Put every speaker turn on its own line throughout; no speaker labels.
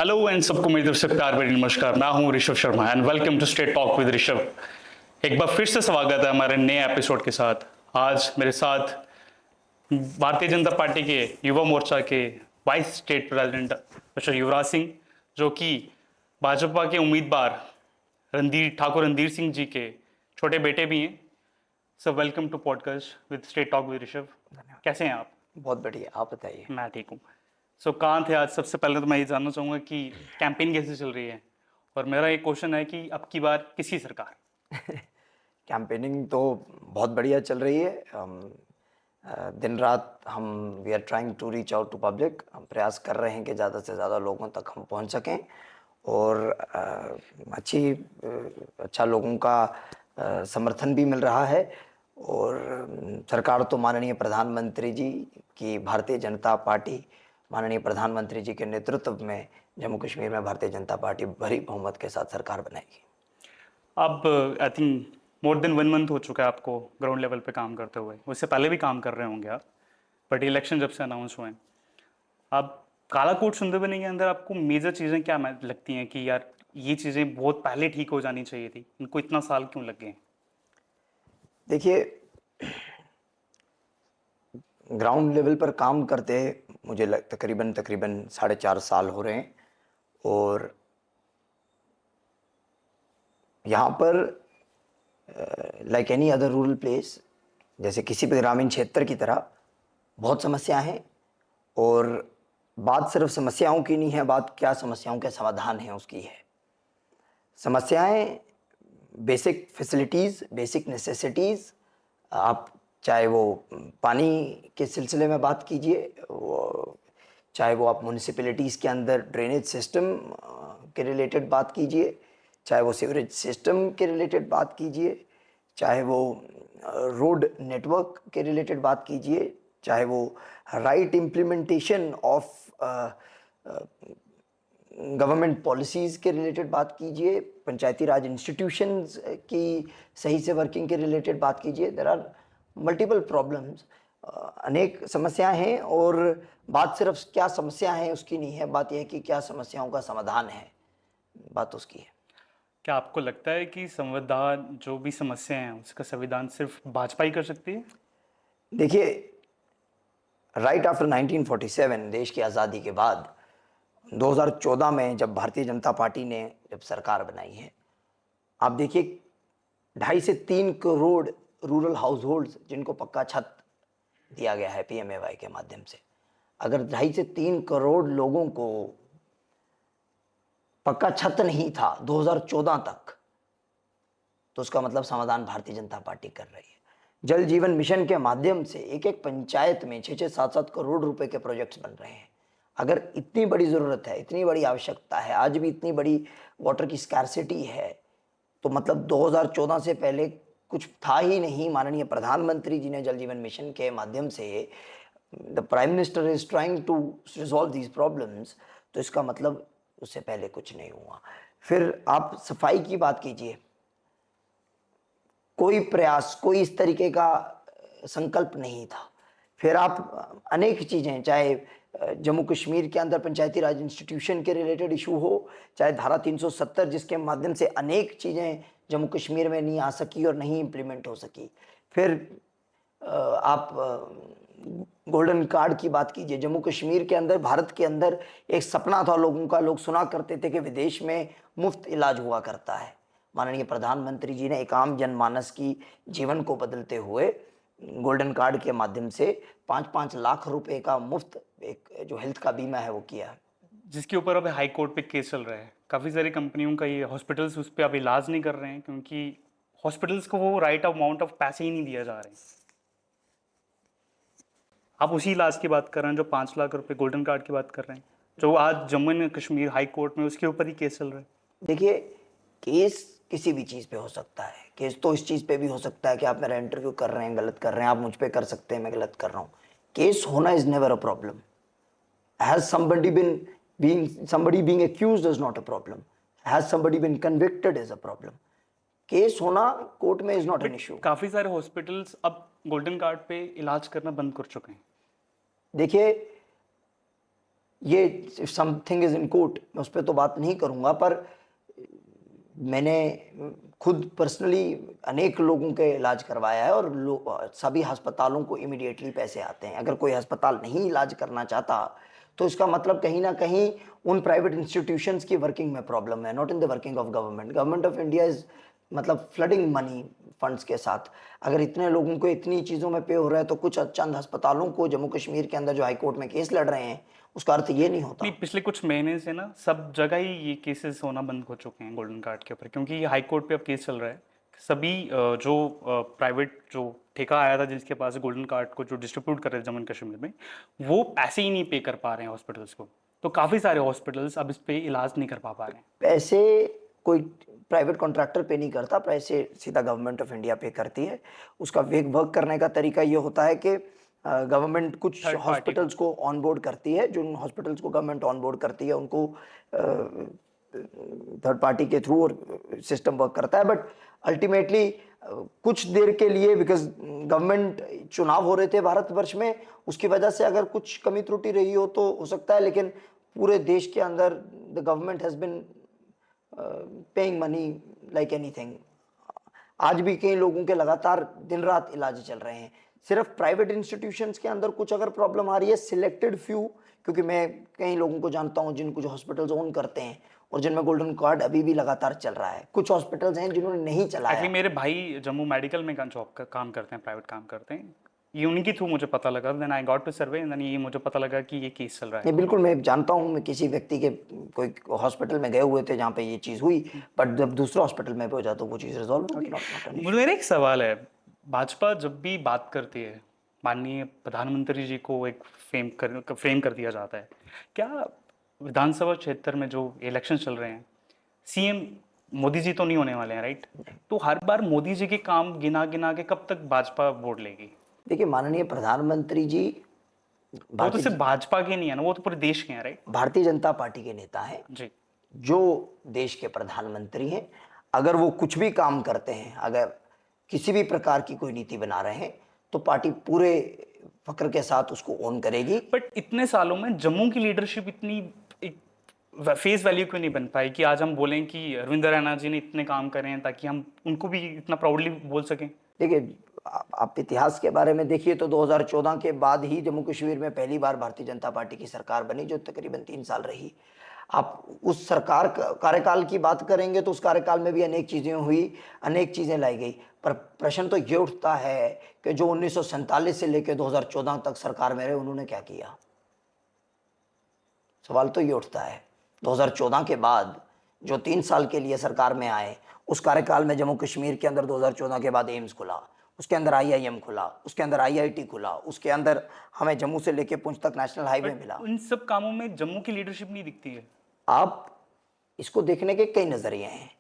Hello and सबको मेरी तरफ से प्यार भरी नमस्कार। मैं हूं Rishabh Sharma and welcome to straight talk with Rishabh. एक बार फिर से स्वागत है हमारे नए एपिसोड के साथ। आज मेरे साथ भारतीय जनता पार्टी के युवा मोर्चा के vice state president mister Yuvraj Singh, जो कि भाजपा के उम्मीदवार ठाकुर रणधीर सिंह जी के छोटे बेटे भी हैं। So welcome to podcast with straight talk with Rishabh. कैसे हैं आप?
बहुत बढ़िया, आप बताइए।
मैं ठीक हूँ। सो कहाँ थे आज? सबसे पहले तो मैं ये जानना चाहूँगा कि कैंपेन कैसे चल रही है, और मेरा एक क्वेश्चन है कि अब की बार किसकी सरकार?
कैंपेनिंग तो बहुत बढ़िया चल रही है। दिन रात हम we are trying to reach out to public. हम प्रयास कर रहे हैं कि ज़्यादा से ज़्यादा लोगों तक हम पहुंच सकें और अच्छा लोगों का समर्थन भी मिल रहा है। और सरकार तो माननीय प्रधानमंत्री जी की भारतीय जनता पार्टी, माननीय प्रधानमंत्री जी के नेतृत्व में जम्मू कश्मीर में भारतीय जनता पार्टी भरी बहुमत के साथ सरकार बनाएगी।
अब I think more than 1 month हो चुका है आपको ग्राउंड लेवल पे काम करते हुए। उससे पहले भी काम कर रहे होंगे आप, बट इलेक्शन जब से अनाउंस हुए हैं, अब काला कोट सुनते बने के अंदर आपको मेजर चीज़ें क्या लगती हैं कि यार ये चीज़ें बहुत पहले ठीक हो जानी चाहिए थी, इनको इतना साल क्यों लग गए?
देखिए, ग्राउंड लेवल पर काम करते मुझे तकरीबन 4.5 साल हो रहे हैं। और यहाँ पर like any other rural place, जैसे किसी भी ग्रामीण क्षेत्र की तरह बहुत समस्याएं हैं। और बात सिर्फ समस्याओं की नहीं है, बात क्या समस्याओं के समाधान है उसकी है। समस्याएं बेसिक फैसिलिटीज़, बेसिक नेसेसिटीज़, आप चाहे वो पानी के सिलसिले में बात कीजिए, चाहे वो आप म्यूनिसिपैलिटीज़ के अंदर ड्रेनेज सिस्टम के रिलेटेड बात कीजिए, चाहे वो सीवरेज सिस्टम के रिलेटेड बात कीजिए, चाहे वो रोड नेटवर्क के रिलेटेड बात कीजिए, चाहे वो right implementation of government policies के रिलेटेड बात कीजिए, पंचायती राज इंस्टीट्यूशंस की सही से वर्किंग के रिलेटेड बात कीजिए। देयर आर मल्टीपल प्रॉब्लम्स, अनेक समस्याएं हैं। और बात सिर्फ क्या समस्या है उसकी नहीं है, बात यह है कि क्या समस्याओं का समाधान है, बात उसकी है।
क्या आपको लगता है कि संविधान जो भी समस्या हैं उसका संविधान सिर्फ भाजपा ही कर सकती है?
देखिए, राइट आफ्टर 1947, देश की आज़ादी के बाद 2014 में जब भारतीय जनता पार्टी ने जब सरकार बनाई है, आप देखिए 2.5 से 3 करोड़ रूरल हाउस होल्ड्स जिनको पक्का छत दिया गया है पीएमएवाई के माध्यम से। अगर 2.5 से 3 करोड़ लोगों को पक्का छत नहीं था 2014 तक, तो उसका मतलब समाधान भारतीय जनता पार्टी कर रही है। जल जीवन मिशन के माध्यम से एक एक पंचायत में 6-7 करोड़ रुपए के प्रोजेक्ट्स बन रहे हैं। अगर इतनी बड़ी ज़रूरत है, इतनी बड़ी आवश्यकता है, आज भी इतनी बड़ी वाटर की स्कैर्सिटी है, तो मतलब 2014 से पहले कुछ था ही नहीं। माननीय प्रधानमंत्री जी ने जल जीवन मिशन के माध्यम से the prime minister is trying to resolve these problems, तो इसका मतलब उससे पहले कुछ नहीं हुआ। फिर आप सफाई की बात कीजिए, कोई प्रयास, कोई इस तरीके का संकल्प नहीं था। फिर आप अनेक चीज़ें, चाहे जम्मू कश्मीर के अंदर पंचायती राज इंस्टीट्यूशन के रिलेटेड इशू हो, चाहे धारा 370 जिसके माध्यम से अनेक चीज़ें जम्मू कश्मीर में नहीं आ सकी और नहीं इम्प्लीमेंट हो सकी। फिर आप गोल्डन कार्ड की बात कीजिए। जम्मू कश्मीर के अंदर, भारत के अंदर एक सपना था लोगों का, लोग सुना करते थे कि विदेश में मुफ्त इलाज हुआ करता है। माननीय प्रधानमंत्री जी ने एक आम जनमानस की जीवन को बदलते हुए गोल्डन कार्ड के माध्यम से 5-5 लाख रुपए का मुफ्त एक जो हेल्थ का बीमा है वो किया है।
जिसके ऊपर अभी हाई कोर्ट पे केस चल रहा है। काफ़ी सारी कंपनियों का, ये हॉस्पिटल्स उस पर अब इलाज नहीं कर रहे हैं क्योंकि हॉस्पिटल्स को वो राइट अमाउंट ऑफ पैसे ही नहीं दिया जा रहे हैं। आप उसी इलाज की बात कर रहे हैं जो 5 लाख रुपए गोल्डन कार्ड की बात कर रहे हैं, जो आज Jammu and Kashmir high court में उसके ऊपर ही केस चल रहा है।
देखिए, केस किसी भी चीज़ पे हो सकता है। केस तो इस चीज़ पे भी हो सकता है कि आप मेरा इंटरव्यू कर रहे हैं, गलत कर रहे हैं, आप मुझ पे कर सकते हैं, मैं गलत कर रहा हूँ। केस होना is never a problem. Has somebody being accused is not a problem. Has somebody been convicted is a problem. Case होना कोर्ट में इज नॉट एन इशू।
काफ़ी सारे हॉस्पिटल्स अब गोल्डन कार्ड पे इलाज करना बंद कर चुके हैं।
देखिए, ये समथिंग इज इन कोर्ट, मैं उस पर तो बात नहीं करूंगा, पर मैंने खुद पर्सनली अनेक लोगों के इलाज करवाया है और सभी अस्पतालों को इमीडिएटली पैसे आते हैं। अगर कोई अस्पताल नहीं इलाज करना चाहता तो इसका मतलब कहीं ना कहीं उन प्राइवेट इंस्टीट्यूशंस की वर्किंग में प्रॉब्लम है, not in the working of government. Government of India is मतलब फ्लडिंग मनी फंड्स के साथ। अगर इतने लोगों को इतनी चीज़ों में पे हो रहा है तो कुछ चंद अस्पतालों को जम्मू कश्मीर के अंदर जो हाईकोर्ट में केस लड़ रहे हैं उसका अर्थ ये नहीं होता।
नहीं, पिछले कुछ महीने से ना सब जगह ही ये केसेस होना बंद हो चुके हैं गोल्डन कार्ड के ऊपर, क्योंकि ये हाई कोर्ट पे अब केस चल रहा है। सभी जो प्राइवेट जो ठेका आया था जिसके पास गोल्डन कार्ड को जो डिस्ट्रीब्यूट कर रहे थे जम्मू एंड कश्मीर में, वो पैसे ही नहीं पे कर पा रहे हैं हॉस्पिटल्स को। तो काफ़ी सारे हॉस्पिटल्स अब इस पे इलाज नहीं कर पा रहे हैं।
पैसे कोई प्राइवेट कॉन्ट्रैक्टर पे नहीं करता, पैसे सीधा गवर्नमेंट ऑफ इंडिया पे करती है। उसका वर्क करने का तरीका ये होता है कि गवर्नमेंट कुछ
Third party
हॉस्पिटल्स को ऑनबोर्ड करती है, जो हॉस्पिटल्स को गवर्नमेंट ऑनबोर्ड करती है उनको थर्ड पार्टी के थ्रू और सिस्टम वर्क करता है। बट अल्टीमेटली कुछ देर के लिए, बिकॉज गवर्नमेंट चुनाव हो रहे थे भारतवर्ष में, उसकी वजह से अगर कुछ कमी त्रुटि रही हो तो हो सकता है, लेकिन पूरे देश के अंदर the government has been paying money like anything. आज भी कई लोगों के लगातार दिन रात इलाज चल रहे हैं। सिर्फ प्राइवेट इंस्टीट्यूशंस के अंदर कुछ अगर प्रॉब्लम आ रही है, सिलेक्टेड फ्यू, क्योंकि मैं कई लोगों को जानता हूं जिन कुछ हॉस्पिटल्स ओन करते हैं और जिनमें गोल्डन कार्ड अभी भी लगातार चल रहा है। कुछ हॉस्पिटल्स हैं जिन्होंने नहीं चलाया।
एक्चुअली मेरे भाई जम्मू मेडिकल में काम करते हैं, प्राइवेट काम करते हैं। ये उन्हीं के थ्रू मुझे पता लगा, then I got to survey and then ये मुझे पता लगा कि ये केस चल रहा है।
नहीं, बिल्कुल मैं जानता हूँ। मैं किसी व्यक्ति के कोई हॉस्पिटल में गए हुए थे जहाँ पे ये चीज़ हुई, बट जब दूसरे हॉस्पिटल में पहुंचा तो वो चीज़ रिजॉल्व होगी।
मुझे मेरा एक सवाल है, भाजपा जब भी बात करती है, माननीय प्रधानमंत्री जी को एक फ्रेम कर दिया जाता है। क्या विधानसभा क्षेत्र में जो इलेक्शन चल रहे हैं, सीएम मोदी जी तो नहीं होने वाले हैं, राइट? तो हर बार मोदी जी के काम गिना गिना के कब तक भाजपा वोट लेगी?
देखिए, माननीय प्रधानमंत्री जी
वो तो सिर्फ भाजपा के नहीं है ना, वो तो पूरे देश के हैं, राइट?
भारतीय जनता पार्टी के नेता हैं
जी।
जो देश के प्रधानमंत्री हैं। अगर वो कुछ भी काम करते हैं, अगर किसी भी प्रकार की कोई नीति बना रहे हैं, तो पार्टी पूरे फक्र के साथ उसको ओन करेगी।
बट इतने सालों में जम्मू की लीडरशिप इतनी फेस वैल्यू क्यों नहीं बन पाई कि आज हम बोलें कि अरविंद रैना जी ने इतने काम करे हैं ताकि हम उनको भी इतना प्राउडली बोल सकें?
देखिए, आप इतिहास के बारे में देखिए तो 2014 के बाद ही जम्मू कश्मीर में पहली बार भारतीय जनता पार्टी की सरकार बनी, जो तकरीबन 3 साल रही। आप उस सरकार कार्यकाल की बात करेंगे तो उस कार्यकाल में भी अनेक चीज़ें हुई, अनेक चीज़ें लाई गई। पर प्रश्न तो ये उठता है कि जो 1947 से लेकर 2014 तक सरकार में रहे, उन्होंने क्या किया? सवाल तो ये उठता है। 2014 के बाद जो 3 साल के लिए सरकार में आए, उस कार्यकाल में जम्मू कश्मीर के अंदर 2014 के बाद एम्स खुला, उसके अंदर आईआईएम खुला, उसके अंदर आईआईटी खुला, उसके अंदर हमें जम्मू से लेकर पुंछ तक नेशनल हाईवे मिला।
इन सब कामों में जम्मू की लीडरशिप नहीं दिखती है।
आप इसको देखने के कई नज़रिए हैं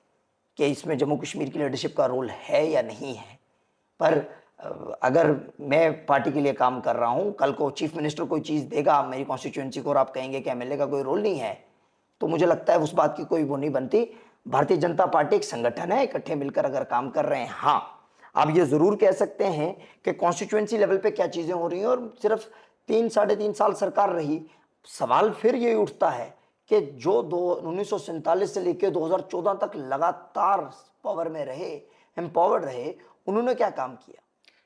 कि इसमें जम्मू कश्मीर की लीडरशिप का रोल है या नहीं है। पर अगर मैं पार्टी के लिए काम कर रहा हूं, कल को चीफ मिनिस्टर कोई चीज़ देगा मेरी कॉन्स्टिट्यूएंसी को और आप कहेंगे कि एमएलए का कोई रोल नहीं है, तो मुझे लगता है उस बात की कोई वो नहीं बनती। भारतीय जनता पार्टी एक संगठन है, इकट्ठे मिलकर अगर काम कर रहे हैं। हाँ, आप ये ज़रूर कह सकते हैं कि कॉन्स्टिट्यूएंसी लेवल पे क्या चीज़ें हो रही हैं, और सिर्फ 3-3.5 साल सरकार रही। सवाल फिर ये उठता है कि जो 1947 से लेकर 2014 तक लगातार पावर में रहे, एम्पावर्ड रहे, उन्होंने क्या काम किया?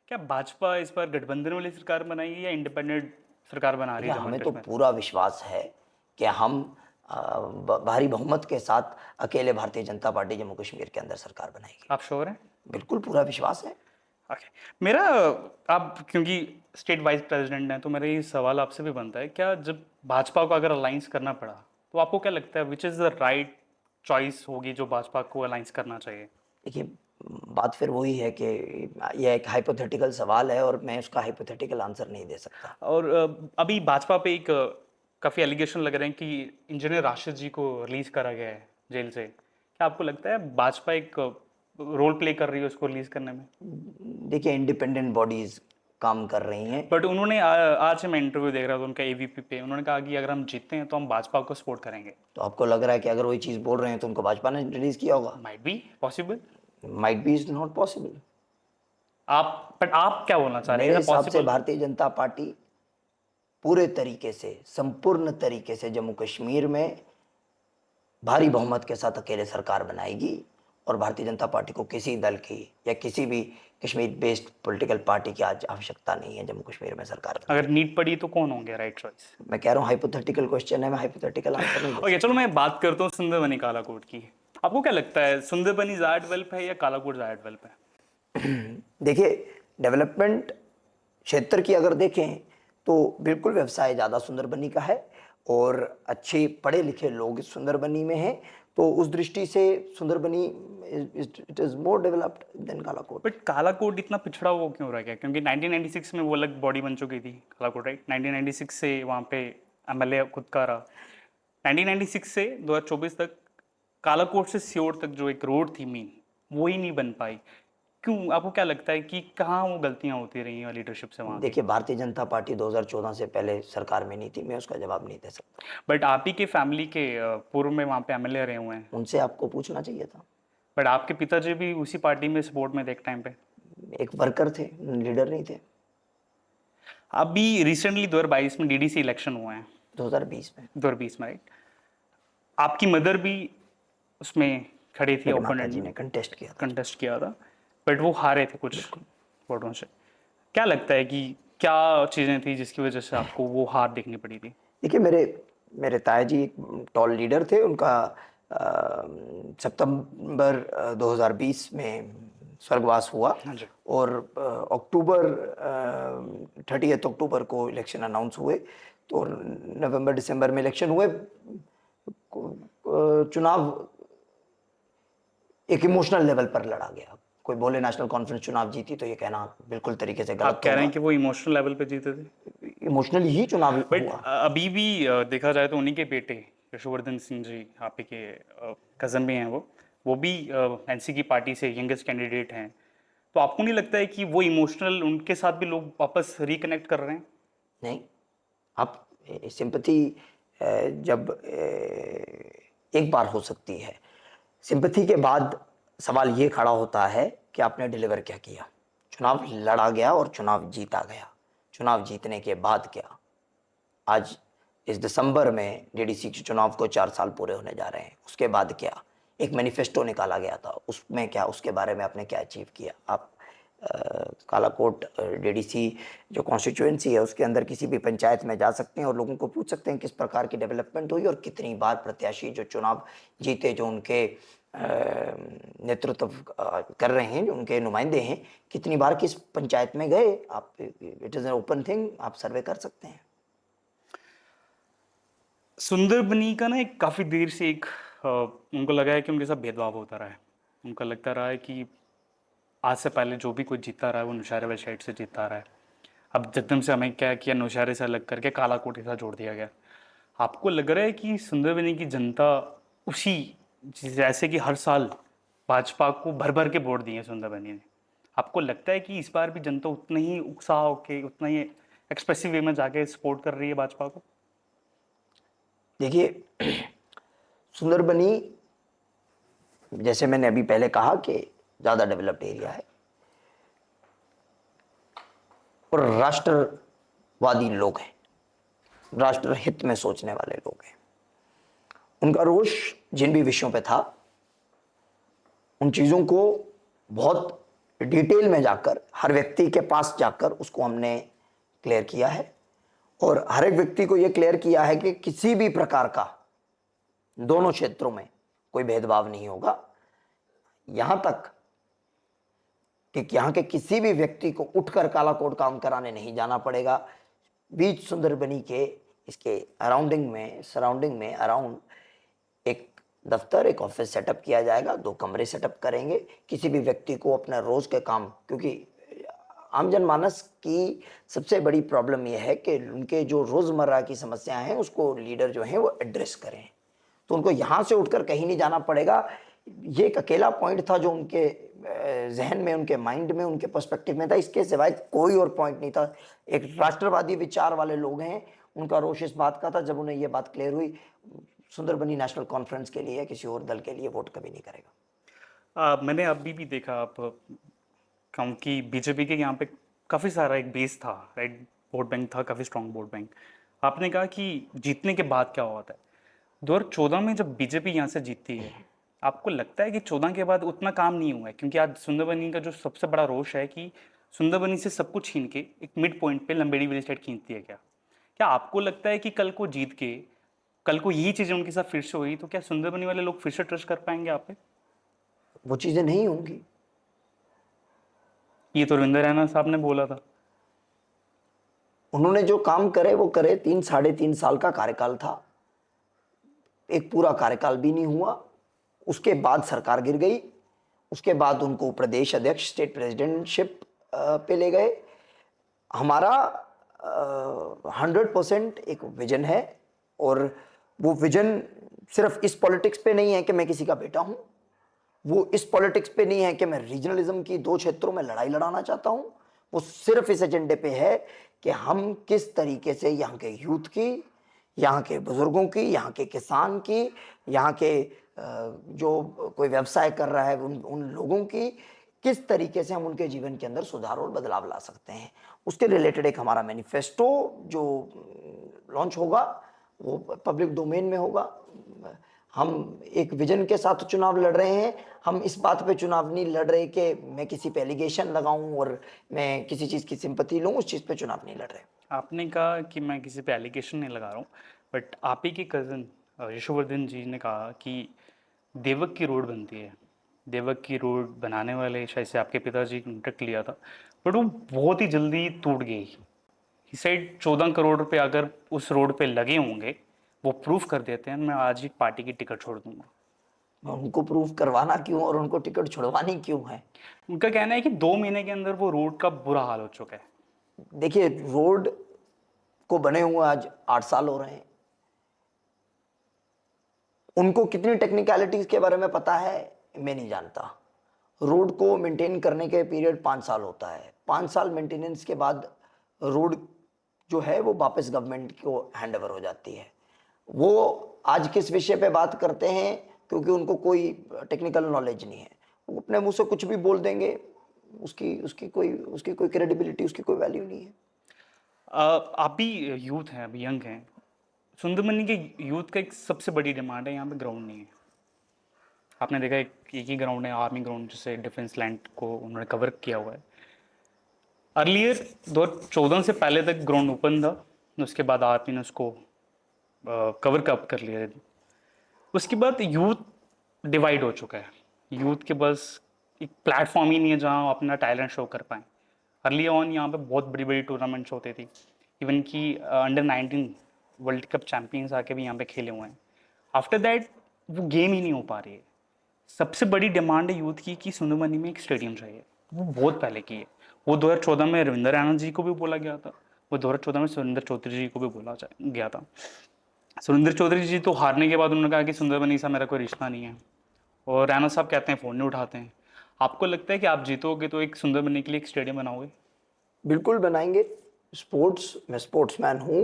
क्या भाजपा इस बार गठबंधन वाली सरकार बनाएगी या इंडिपेंडेंट सरकार बना रही है?
हमें तो पूरा विश्वास है कि हम भारी बहुमत के साथ अकेले भारतीय जनता पार्टी जम्मू कश्मीर के अंदर सरकार बनाएगी।
आप श्योर हैं?
बिल्कुल पूरा विश्वास है।
ओके, मेरा आप क्योंकि स्टेट वाइस प्रेसिडेंट हैं तो मेरा ये सवाल आपसे भी बनता है, क्या जब भाजपा को अगर अलाइंस करना पड़ा तो आपको क्या लगता है which is the right choice होगी जो भाजपा को अलाइंस करना चाहिए?
देखिए, बात फिर वही है कि यह एक हाइपोथेटिकल सवाल है और मैं उसका हाइपोथेटिकल आंसर नहीं दे सकता।
और अभी भाजपा पे एक काफ़ी एलिगेशन लग रहे हैं कि इंजीनियर राशिद जी को रिलीज करा गया है जेल से। क्या आपको लगता है भाजपा एक रोल प्ले कर रही है उसको रिलीज करने में?
देखिए, इंडिपेंडेंट बॉडीज काम कर रही हैं।
बट उन्होंने आज मैं इंटरव्यू देख रहा था उनका एवीपी पे, उन्होंने कहा कि अगर हम जीतते हैं तो हम भाजपा को सपोर्ट करेंगे।
तो आपको लग रहा है कि अगर वही चीज़ बोल रहे हैं तो उनको भाजपा ने रिलीज किया होगा?
Might be possible.
Might be is not possible.
आप क्या बोलना चाह रहे हैं?
मेरे हिसाब से भारतीय जनता पार्टी पूरे तरीके से, संपूर्ण तरीके से जम्मू कश्मीर में भारी बहुमत के साथ अकेले सरकार बनाएगी और भारतीय जनता पार्टी को किसी दल की या किसी भी कश्मीर बेस्ड पॉलिटिकल पार्टी की आज आवश्यकता नहीं है जम्मू कश्मीर में सरकार बनाने
अगर नीड पड़ी तो कौन होंगे राइट चॉइस?
की। मैं कह रहा हूँ हाइपोथेटिकल क्वेश्चन है, मैं हाइपोथेटिकल आंसर नहीं दे
ओके, चलो मैं बात करता हूँ सुंदरबनी कालाकोट की। आपको क्या लगता है, सुंदरबनी ज्यादा डेवलप है या कालाकोट ज्यादा डेवलप है?
सकता। देखिए, डेवलपमेंट क्षेत्र की अगर देखें तो बिल्कुल व्यवसाय ज़्यादा सुंदरबनी का है और अच्छे पढ़े लिखे लोग इस सुंदरबनी में हैं, तो उस दृष्टि से Sundarbani it is more developed than Kalakot.
But Kalakot इतना पिछड़ा हुआ क्यों रह गया? क्योंकि 1996 में वो अलग बॉडी बन चुकी थी कालाकोट, राइट? 1996 से वहाँ पे एमएलए खुद का रहा। 1996 से 2024 तक कालाकोट से सियोर तक जो एक रोड थी मेन, वो ही नहीं बन पाई। क्यों? आपको क्या लगता है कि कहाँ वो गलतियाँ होती रही हैं लीडरशिप से वहाँ की?
देखिए, भारतीय जनता पार्टी 2014 से पहले सरकार में नहीं थी, मैं उसका जवाब नहीं दे सकता।
बट आप ही के फैमिली के पूर्व में वहाँ पे एमएलए रहे हुए हैं।
उनसे आपको पूछना चाहिए था।
बट आपके पिताजी भी उसी पार्टी में सपोर्ट में थे एक टाइम पे।
एक वर्कर थे, लीडर नहीं थे।
अभी रिसेंटली 2022 में डीडीसी इलेक्शन हुए हैं,
2020 में
2020 में, राइट? आपकी मदर भी उसमें खड़ी थी,
मेरे
ओपोनेंट
माताजी
में
ने कंटेस्ट किया था।
कंटेस्ट किया था, बट वो हारे थे कुछ वोटों से। क्या लगता है कि क्या चीज़ें थी जिसकी वजह से आपको वो हार देखनी पड़ी थी?
देखिए, मेरे मेरे तायाजी एक टॉल लीडर थे। उनका सितंबर 2020 में स्वर्गवास हुआ
हाँ जी।
और अक्टूबर 30 अक्टूबर को इलेक्शन अनाउंस हुए, तो नवंबर दिसंबर में इलेक्शन हुए। चुनाव एक इमोशनल लेवल पर लड़ा गया। कोई बोले नेशनल कॉन्फ्रेंस चुनाव जीती, तो ये कहना बिल्कुल तरीके से
आप
गलत
कह रहे
होगा।
हैं कि वो इमोशनल लेवल पे जीते थे?
इमोशनली ही चुनाव
बट
हुआ।
अभी भी देखा जाए तो उन्हीं के बेटे यशोवर्धन सिंह जी, आप ही के कज़न भी हैं, वो भी एनसी की पार्टी से यंगेस्ट कैंडिडेट हैं। तो आपको नहीं लगता है कि वो इमोशनल उनके साथ भी लोग वापस रिकनेक्ट कर रहे हैं?
नहीं, आप सिंपैथी जब एक बार हो सकती है, सिंपैथी के बाद सवाल ये खड़ा होता है कि आपने डिलीवर क्या किया। चुनाव लड़ा गया और चुनाव जीता गया। चुनाव जीतने के बाद क्या? आज इस दिसंबर में डीडीसी के चुनाव को 4 साल पूरे होने जा रहे हैं। उसके बाद क्या? एक मैनिफेस्टो निकाला गया था, उसमें क्या, उसके बारे में आपने क्या अचीव किया? आप कालाकोट डीडीसी जो कॉन्स्टिट्यूएंसी है उसके अंदर किसी भी पंचायत में जा सकते हैं और लोगों को पूछ सकते हैं किस प्रकार की डेवलपमेंट हुई और कितनी बार प्रत्याशी जो चुनाव जीते, जो उनके नेतृत्व कर रहे हैं, जो उनके नुमाइंदे हैं, कितनी बार किस पंचायत में गए। आप, it is an open thing, आप सर्वे कर सकते हैं।
सुंदरबनी का ना एक काफ़ी देर से एक उनको लगा है कि उनके साथ भेदभाव होता रहा है। उनका लगता रहा है कि आज से पहले जो भी कोई जीता रहा है वो नौशहरे वाली साइड से जीता रहा है। अब जगदम से हमें क्या किया, नौशहरे से अलग करके कालाकोट के साथ जोड़ दिया गया। आपको लग रहा है कि सुंदरबनी की जनता उसी, जैसे कि हर साल भाजपा को भर भर के वोट दिए सुंदरबनी ने, आपको लगता है कि इस बार भी जनता उतना ही उत्साह होके, उतना ही एक्सप्रेसिव वे में जाके सपोर्ट कर रही है भाजपा को?
देखिए, सुंदरबनी, जैसे मैंने अभी पहले कहा कि ज़्यादा डेवलप्ड एरिया है और राष्ट्रवादी लोग हैं, राष्ट्र हित में सोचने वाले लोग हैं। उनका रोष जिन भी विषयों पे था, उन चीज़ों को बहुत डिटेल में जाकर, हर व्यक्ति के पास जाकर उसको हमने क्लियर किया है और हर एक व्यक्ति को यह क्लियर किया है कि किसी भी प्रकार का दोनों क्षेत्रों में कोई भेदभाव नहीं होगा। यहां तक कि यहाँ के किसी भी व्यक्ति को उठकर कालाकोट काम कराने नहीं जाना पड़ेगा। बीच सुंदरबनी के इसके सराउंडिंग में अराउंड एक दफ्तर, एक ऑफिस सेटअप किया जाएगा, 2 कमरे सेटअप करेंगे। किसी भी व्यक्ति को अपना रोज के काम, क्योंकि आम जनमानस की सबसे बड़ी प्रॉब्लम यह है कि उनके जो रोजमर्रा की समस्याएं हैं उसको लीडर जो हैं वो एड्रेस करें, तो उनको यहाँ से उठकर कहीं नहीं जाना पड़ेगा। ये एक अकेला पॉइंट था जो उनके जहन में, उनके माइंड में, उनके पर्सपेक्टिव में था। इसके सिवाय कोई और पॉइंट नहीं था। एक राष्ट्रवादी विचार वाले लोग हैं, उनका रोष इस बात का था, जब उन्हें ये बात क्लियर हुई, सुंदरबनी नेशनल कॉन्फ्रेंस के लिए, किसी और दल के लिए वोट कभी नहीं करेगा।
मैंने अभी भी देखा, आप क्योंकि बीजेपी के यहाँ पे काफ़ी सारा एक बेस था, राइट? वोट बैंक था, काफ़ी स्ट्रांग वोट बैंक। आपने कहा कि जीतने के बाद क्या होता है। 2014 में जब बीजेपी यहाँ से जीतती है, आपको लगता है कि 14 के बाद उतना काम नहीं हुआ है? क्योंकि आज सुंदरबनी का जो सबसे बड़ा रोष है कि सुंदरबनी से सब कुछ छीन के एक मिड पॉइंट पे लंबेड़ी वैली साइड खींचती है। क्या क्या आपको लगता है कि कल को जीत के, कल को यही चीज़ें उनके साथ फिर से हुई तो क्या सुंदरबनी वाले लोग फिर से ट्रस्ट कर पाएंगे आप पे?
वो चीज़ें नहीं होंगी।
ये तो रविंद्र रैना साहब ने बोला था।
उन्होंने जो काम करे वो करे, 3 साढ़े 3 साल का कार्यकाल था, एक पूरा कार्यकाल भी नहीं हुआ। उसके बाद सरकार गिर गई। उसके बाद उनको प्रदेश अध्यक्ष, स्टेट प्रेसिडेंटशिप पे ले गए। हमारा 100% एक विजन है, और वो विजन सिर्फ इस पॉलिटिक्स पे नहीं है कि मैं किसी का बेटा हूं, वो इस पॉलिटिक्स पे नहीं है कि मैं रीजनलिज्म की 2 क्षेत्रों में लड़ाई लड़ाना चाहता हूं। वो सिर्फ इस एजेंडे पे है कि हम किस तरीके से यहाँ के यूथ की, यहाँ के बुजुर्गों की, यहाँ के किसान की, यहाँ के जो कोई व्यवसाय कर रहा है उन उन लोगों की, किस तरीके से हम उनके जीवन के अंदर सुधार और बदलाव ला सकते हैं, उसके रिलेटेड एक हमारा मैनिफेस्टो जो लॉन्च होगा वो पब्लिक डोमेन में होगा। हम एक विजन के साथ चुनाव लड़ रहे हैं। हम इस बात पे चुनाव नहीं लड़ रहे कि मैं किसी पे एलिगेशन लगाऊं और मैं किसी चीज़ की सिंपैथी लूं, उस चीज़ पे चुनाव नहीं लड़ रहे।
आपने कहा कि मैं किसी पे एलिगेशन नहीं लगा रहा हूँ, बट आप ही के कज़न यशोवर्धन जी ने कहा कि देवक की रोड बनती है। देवक की रोड बनाने वाले शायद से आपके पिताजी ने कॉन्ट्रैक्ट लिया था, बट वो बहुत ही जल्दी टूट गई। ही साइड 14 करोड़ रुपए अगर उस रोड पे लगे होंगे, वो प्रूफ कर देते हैं, मैं आज ही पार्टी की टिकट छोड़ दूंगा।
मैं उनको प्रूफ करवाना क्यों और उनको टिकट छुड़वानी क्यों है?
उनका कहना है कि 2 महीने के अंदर वो रोड का बुरा हाल हो चुका है।
देखिए, रोड को बने हुए आज 8 साल हो रहे हैं। उनको कितनी टेक्निकलिटीज के बारे में पता है मैं नहीं जानता। रोड को मेंटेन करने के पीरियड 5 साल होता है। 5 साल मेंटेनेंस के बाद रोड जो है वो वापस गवर्नमेंट को हैंड ओवर हो जाती है। वो आज किस विषय पे बात करते हैं, क्योंकि उनको कोई टेक्निकल नॉलेज नहीं है, वो अपने मुंह से कुछ भी बोल देंगे, उसकी कोई क्रेडिबिलिटी, उसकी कोई वैल्यू नहीं है।
आप भी यूथ हैं, अभी यंग हैं। सुंदरमनी के यूथ का एक सबसे बड़ी डिमांड है, यहाँ पे ग्राउंड नहीं है। आपने देखा एक ही ग्राउंड है, आर्मी ग्राउंड, जिसे डिफेंस लैंड को उन्होंने कवर किया हुआ है। अर्लियर 2014 से पहले तक ग्राउंड ओपन था, उसके बाद आर्मी ने उसको कवर कप कर लिया। उसके बाद यूथ डिवाइड हो चुका है। यूथ के पास एक प्लेटफॉर्म ही नहीं है जहाँ वो अपना टैलेंट शो कर पाएँ। अर्ली ऑन यहाँ पे बहुत बड़ी बड़ी टूर्नामेंट्स होती थी, इवन कि अंडर 19 वर्ल्ड कप चैंपियंस आके भी यहाँ पे खेले हुए हैं। आफ्टर दैट वो गेम ही नहीं हो पा रही है। सबसे बड़ी डिमांड है यूथ की कि सुंदरबनी में एक स्टेडियम चाहिए। वो बहुत पहले की है। वो 2014 में रविंद्र रैना जी को भी बोला गया था, वो 2014 में सुरेंद्र चौधरी जी को भी बोला गया था। सुरेंद्र चौधरी जी तो हारने के बाद उन्होंने कहा कि सुंदरबनी से मेरा कोई रिश्ता नहीं है, और रैना साहब कहते हैं फ़ोन नहीं उठाते हैं। आपको लगता है कि आप जीतोगे तो एक सुंदरबनी के लिए एक स्टेडियम बनाओगे?
बिल्कुल बनाएंगे। मैं स्पोर्ट्समैन हूँ।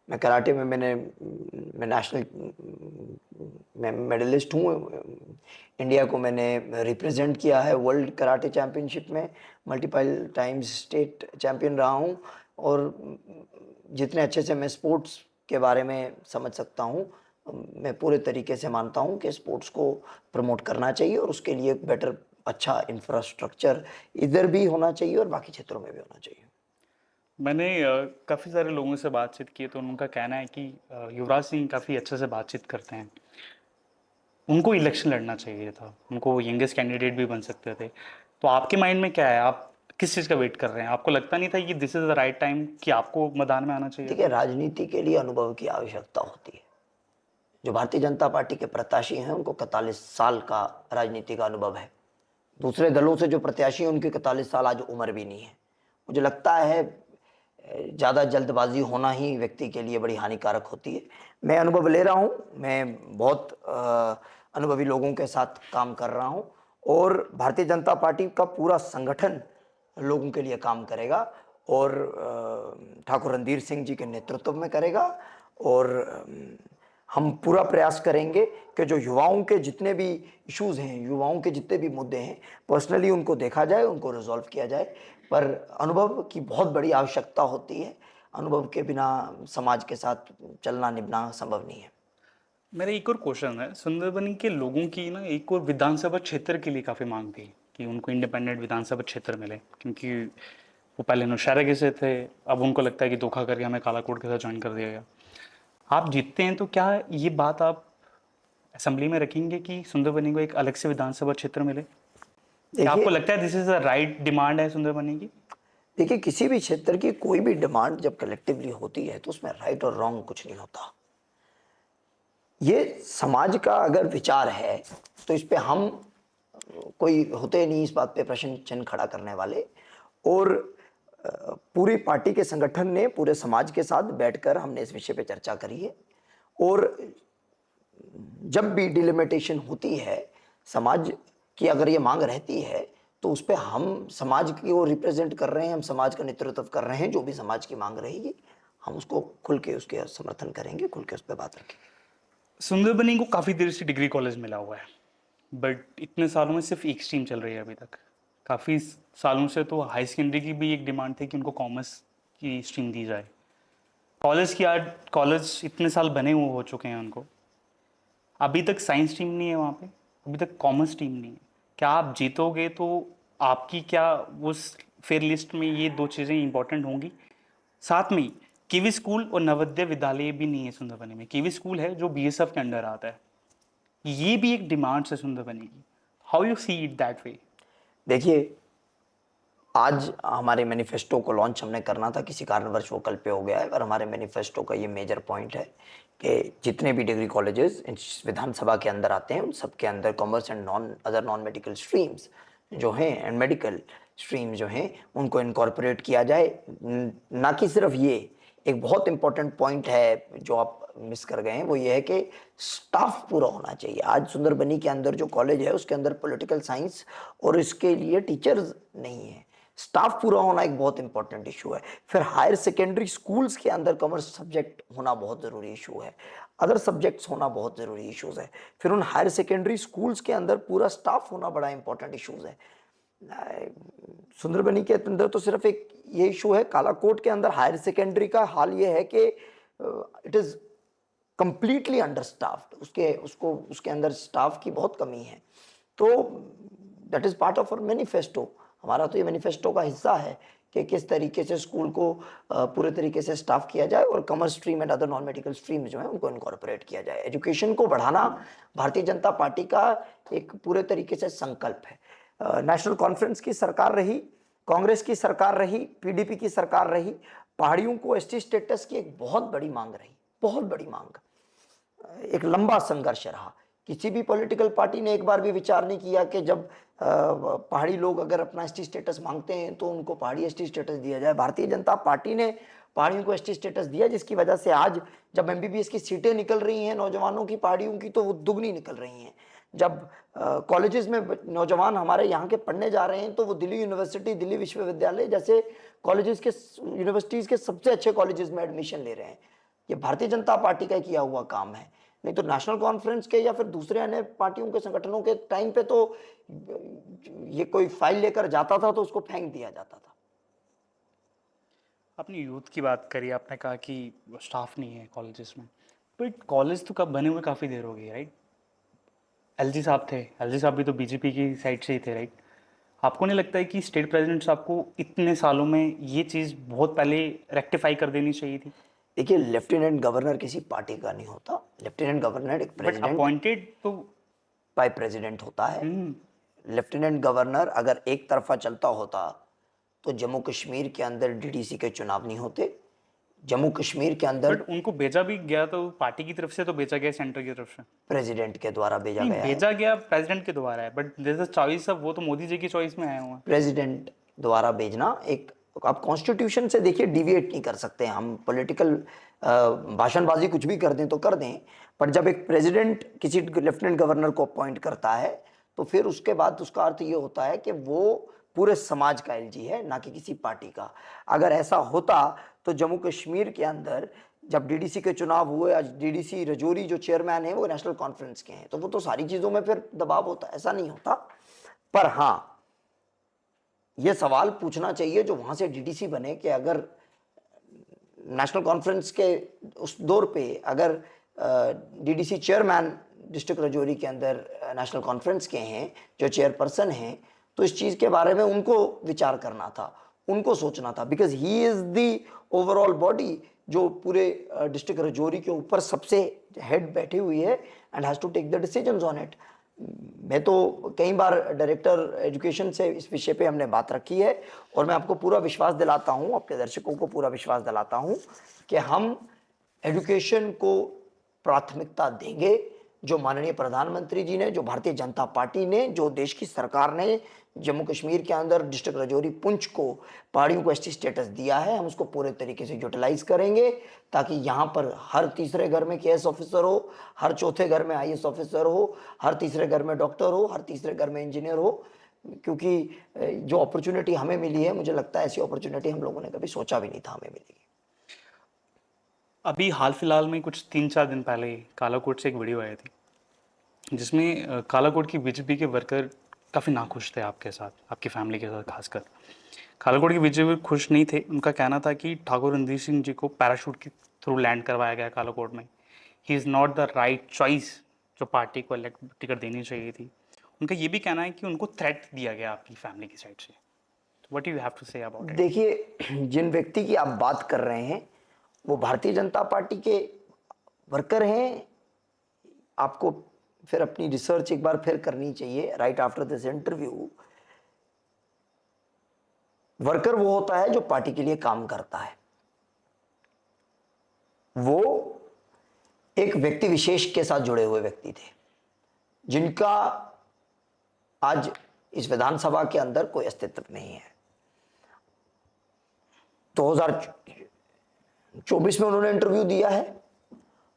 मैं कराटे में मैं नेशनल मैं मेडलिस्ट हूँ। इंडिया को मैंने रिप्रेजेंट किया है वर्ल्ड कराटे चैम्पियनशिप में, मल्टीपल टाइम्स स्टेट चैम्पियन रहा हूँ। और जितने अच्छे से मैं स्पोर्ट्स के बारे में समझ सकता हूँ, मैं पूरे तरीके से मानता हूँ कि स्पोर्ट्स को प्रमोट करना चाहिए, और उसके लिए बेटर अच्छा इंफ्रास्ट्रक्चर इधर भी होना चाहिए और बाकी क्षेत्रों में भी होना चाहिए।
मैंने काफ़ी सारे लोगों से बातचीत की तो उनका कहना है कि युवराज सिंह काफ़ी अच्छे से बातचीत करते हैं, उनको इलेक्शन लड़ना चाहिए था, उनको यंगेस्ट कैंडिडेट भी बन सकते थे। तो आपके माइंड में क्या है, आप किस चीज़ का वेट कर रहे हैं? आपको लगता नहीं था कि this is the right time कि आपको मैदान में आना चाहिए
देखिए,
था?
राजनीति के लिए अनुभव की आवश्यकता होती है। जो भारतीय जनता पार्टी के प्रत्याशी हैं उनको 41 साल का राजनीति का अनुभव है। दूसरे दलों से जो प्रत्याशी हैं उनकी 41 साल आज उम्र भी नहीं है। मुझे लगता है ज़्यादा जल्दबाजी होना ही व्यक्ति के लिए बड़ी हानिकारक होती है। मैं अनुभव ले रहा हूँ, मैं बहुत अनुभवी लोगों के साथ काम कर रहा हूँ, और भारतीय जनता पार्टी का पूरा संगठन लोगों के लिए काम करेगा, और ठाकुर रणधीर सिंह जी के नेतृत्व में करेगा। और हम पूरा प्रयास करेंगे कि जो युवाओं के जितने भी इश्यूज़ हैं, युवाओं के जितने भी मुद्दे हैं, पर्सनली उनको देखा जाए, उनको रिजॉल्व किया जाए। पर अनुभव की बहुत बड़ी आवश्यकता होती है। अनुभव के बिना समाज के साथ चलना निभना संभव नहीं है।
मेरा एक और क्वेश्चन है, सुंदरबनी के लोगों की ना एक और विधानसभा क्षेत्र के लिए काफ़ी मांग थी कि उनको इंडिपेंडेंट विधानसभा क्षेत्र मिले, क्योंकि वो पहले नौशहरा से थे, अब उनको लगता है कि धोखा करके हमें कालाकोट के साथ ज्वाइन कर दिया गया। आप जीतते हैं तो क्या ये बात आप असेंबली में रखेंगे कि सुंदरबनी को एक अलग से विधानसभा क्षेत्र मिले? क्या आपको
देखिए
लगता है this is the right demand है सुंदरबनी की?
देखिए किसी भी क्षेत्र की कोई भी डिमांड जब कलेक्टिवली होती है तो उसमें राइट और रॉन्ग कुछ नहीं होता। ये समाज का अगर विचार है तो इस पे हम कोई होते नहीं इस बात पे प्रश्न चिन्ह खड़ा करने वाले। और पूरी पार्टी के संगठन ने पूरे समाज के साथ बैठकर हमने इस विषय पे चर्चा करी है। और जब भी डिलिमिटेशन होती है, समाज की अगर ये मांग रहती है तो उस पे हम समाज को रिप्रेजेंट कर रहे हैं, हम समाज का नेतृत्व कर रहे हैं। जो भी समाज की मांग रहेगी हम उसको खुल के उसके समर्थन करेंगे, खुल के उस पर बात रखेंगे।
सुंदरबनी को काफ़ी देर से डिग्री कॉलेज मिला हुआ है, बट इतने सालों में सिर्फ एक स्ट्रीम चल रही है अभी तक। काफ़ी सालों से तो हाई सेकेंडरी की भी एक डिमांड थी कि उनको कॉमर्स की स्ट्रीम दी जाए। कॉलेज की आज कॉलेज इतने साल बने हुए हो चुके हैं उनको, अभी तक साइंस स्ट्रीम नहीं है वहाँ पे, अभी तक कॉमर्स स्ट्रीम नहीं है। क्या आप जीतोगे तो आपकी क्या उस फेयर लिस्ट में ये दो चीज़ें इंपॉर्टेंट होंगी? साथ में कीवी स्कूल और नवोदय विद्यालय भी नहीं है सुंदरबनी में। कीवी स्कूल है जो बीएसएफ के अंडर आता है, ये भी एक डिमांड है सुंदरबनी की। How you see it that way?
देखिए आज हमारे मैनिफेस्टो को लॉन्च हमने करना था, किसी कारणवश वो कल पे हो गया है। पर हमारे मैनिफेस्टो का ये मेजर पॉइंट है कि जितने भी डिग्री कॉलेजेस इस विधानसभा के अंदर आते हैं उन सब के अंदर commerce and other non medical streams जो हैं एंड मेडिकल स्ट्रीम जो हैं उनको इनकॉर्पोरेट किया जाए। ना कि सिर्फ ये, एक बहुत इंपॉर्टेंट पॉइंट है जो आप मिस कर गए हैं, वो ये है कि स्टाफ पूरा होना चाहिए। आज सुंदरबनी के अंदर जो कॉलेज है उसके अंदर पॉलिटिकल साइंस और इसके लिए टीचर्स नहीं है। स्टाफ पूरा होना एक बहुत इंपॉर्टेंट इशू है। फिर हायर सेकेंडरी स्कूल्स के अंदर कॉमर्स सब्जेक्ट होना बहुत ज़रूरी इशू है, अदर सब्जेक्ट्स होना बहुत ज़रूरी इशूज़ है। फिर उन हायर सेकेंडरी स्कूल्स के अंदर पूरा स्टाफ होना बड़ा इंपॉर्टेंट इशूज़ है। सुंदरबनी के अंदर तो सिर्फ एक ये इशू है, कालाकोट के अंदर हायर सेकेंडरी का हाल ये है कि it is completely understaffed, उसके अंदर स्टाफ की बहुत कमी है। तो that is part of our manifesto. हमारा तो ये मैनिफेस्टो का हिस्सा है कि किस तरीके से स्कूल को पूरे तरीके से स्टाफ किया जाए और commerce stream and other non medical stream जो है उनको इनकॉर्पोरेट किया जाए। एजुकेशन को बढ़ाना भारतीय जनता पार्टी का एक पूरे तरीके से संकल्प है। नेशनल कॉन्फ्रेंस की सरकार रही, कांग्रेस की सरकार रही, पीडीपी की सरकार रही, पहाड़ियों को एसटी स्टेटस की एक बहुत बड़ी मांग रही, बहुत बड़ी मांग, एक लंबा संघर्ष रहा। किसी भी पॉलिटिकल पार्टी ने एक बार भी विचार नहीं किया कि जब पहाड़ी लोग अगर अपना एसटी स्टेटस मांगते हैं तो उनको पहाड़ी एसटी स्टेटस दिया जाए। भारतीय जनता पार्टी ने पहाड़ियों को एसटी स्टेटस दिया, जिसकी वजह से आज जब एमबीबीएस की सीटें निकल रही हैं नौजवानों की पहाड़ियों की तो वो दुगनी निकल रही हैं। जब कॉलेजेस में नौजवान हमारे यहाँ के पढ़ने जा रहे हैं तो वो दिल्ली यूनिवर्सिटी, दिल्ली विश्वविद्यालय जैसे कॉलेजेस के, यूनिवर्सिटीज़ के सबसे अच्छे कॉलेजेस में एडमिशन ले रहे हैं। ये भारतीय जनता पार्टी का किया हुआ काम है। नहीं तो नेशनल कॉन्फ्रेंस के या फिर दूसरे अन्य पार्टियों के संगठनों के टाइम पे तो ये कोई फाइल लेकर जाता था तो उसको फेंक दिया जाता था।
आपने यूथ की बात करी, आपने कहा कि स्टाफ नहीं है कॉलेजेस में, बट कॉलेज तो कब बने हुए काफ़ी देर हो गई, राइट? एलजी साहब थे, एलजी साहब भी तो बीजेपी की साइड से ही थे, राइट? आपको नहीं लगता है कि स्टेट प्रेसिडेंट साहब को इतने सालों में ये चीज़ बहुत पहले रेक्टिफाई कर देनी चाहिए थी?
देखिए लेफ्टिनेंट गवर्नर किसी पार्टी का नहीं होता। लेफ्टिनेंट गवर्नर एक
बट
प्रेसिडेंट
अपॉइंटेड तो
बाय प्रेसिडेंट होता है। लेफ्टिनेंट गवर्नर अगर एक तरफा चलता होता तो जम्मू कश्मीर के अंदर डीडीसी के चुनाव नहीं होते। जम्मू कश्मीर के अंदर
बट उनको भेजा भी गया तो पार्टी की तरफ से तो भेजा गया, सेंटर की तरफ से
प्रेसिडेंट के द्वारा भेजा
नहीं
गया है।
भेजा गया, प्रेसिडेंट के द्वारा है, बट जैसे चॉइस अब वो तो मोदी जी की चॉइस में आए हुए हैं।
प्रेसिडेंट द्वारा भेजना एक, आप कॉन्स्टिट्यूशन से देखिए डिविएट नहीं कर सकते। हम पॉलिटिकल भाषणबाजी कुछ भी कर दें तो कर दें, पर जब एक प्रेसिडेंट किसी लेफ्टिनेंट गवर्नर को अपॉइंट करता है तो फिर उसके बाद उसका अर्थ ये होता है कि वो पूरे समाज का एलजी है, ना कि किसी पार्टी का। अगर ऐसा होता तो जम्मू कश्मीर के अंदर जब डीडीसी के चुनाव हुए, आज डीडीसी रजौरी जो चेयरमैन है वो नेशनल कॉन्फ्रेंस के हैं, तो वो तो सारी चीज़ों में फिर दबाव होता है, ऐसा नहीं होता। पर हाँ, ये सवाल पूछना चाहिए जो वहाँ से डीडीसी बने कि अगर नेशनल कॉन्फ्रेंस के उस दौर पे अगर डीडीसी चेयरमैन डिस्ट्रिक्ट रजौरी के अंदर नेशनल कॉन्फ्रेंस के हैं, जो चेयरपर्सन हैं, तो इस चीज़ के बारे में उनको विचार करना था, उनको सोचना था, because he is the overall body जो पूरे डिस्ट्रिक्ट रजौरी के ऊपर सबसे हेड बैठी हुई है and has to take the decisions on it. मैं तो कई बार डायरेक्टर एजुकेशन से इस विषय पे हमने बात रखी है और मैं आपको पूरा विश्वास दिलाता हूँ, अपने दर्शकों को पूरा विश्वास दिलाता हूँ कि हम एजुकेशन को प्राथमिकता देंगे। जो माननीय प्रधानमंत्री जी ने, जो भारतीय जनता पार्टी ने, जो देश की सरकार ने जम्मू कश्मीर के अंदर डिस्ट्रिक्ट रजौरी पुंछ को, पहाड़ियों को एसटी स्टेटस दिया है, हम उसको पूरे तरीके से यूटिलाइज करेंगे ताकि यहाँ पर हर तीसरे घर में केएस ऑफिसर हो, हर चौथे घर में आईएएस ऑफिसर हो, हर तीसरे घर में डॉक्टर हो, हर तीसरे घर में इंजीनियर हो। क्योंकि जो अपॉर्चुनिटी हमें मिली है, मुझे लगता है ऐसी अपॉर्चुनिटी हम लोगों ने कभी सोचा भी नहीं था हमें मिलेगी।
अभी हाल फिलहाल में कुछ 3-4 दिन पहले कालाकोट से एक वीडियो आई थी जिसमें कालाकोट की बीजेपी के वर्कर काफ़ी नाखुश थे आपके साथ, आपकी फैमिली के साथ खासकर। कालाकोट के बीजेपी खुश नहीं थे। उनका कहना था कि ठाकुर रणधीर सिंह जी को पैराशूट के थ्रू लैंड करवाया गया कालाकोट में। He is not the right choice जो पार्टी को टिकट देनी चाहिए थी। उनका ये भी कहना है कि उनको थ्रेट दिया गया आपकी फैमिली की साइड से। What you have to say about it?
देखिए, जिन व्यक्ति की आप बात कर रहे हैं वो भारतीय जनता पार्टी के वर्कर हैं। आपको फिर अपनी रिसर्च एक बार फिर करनी चाहिए right after this interview. Worker वो होता है जो पार्टी के लिए काम करता है, वो एक व्यक्ति विशेष के साथ जुड़े हुए व्यक्ति थे जिनका आज इस विधानसभा के अंदर कोई अस्तित्व नहीं है। 2024 में उन्होंने इंटरव्यू दिया है,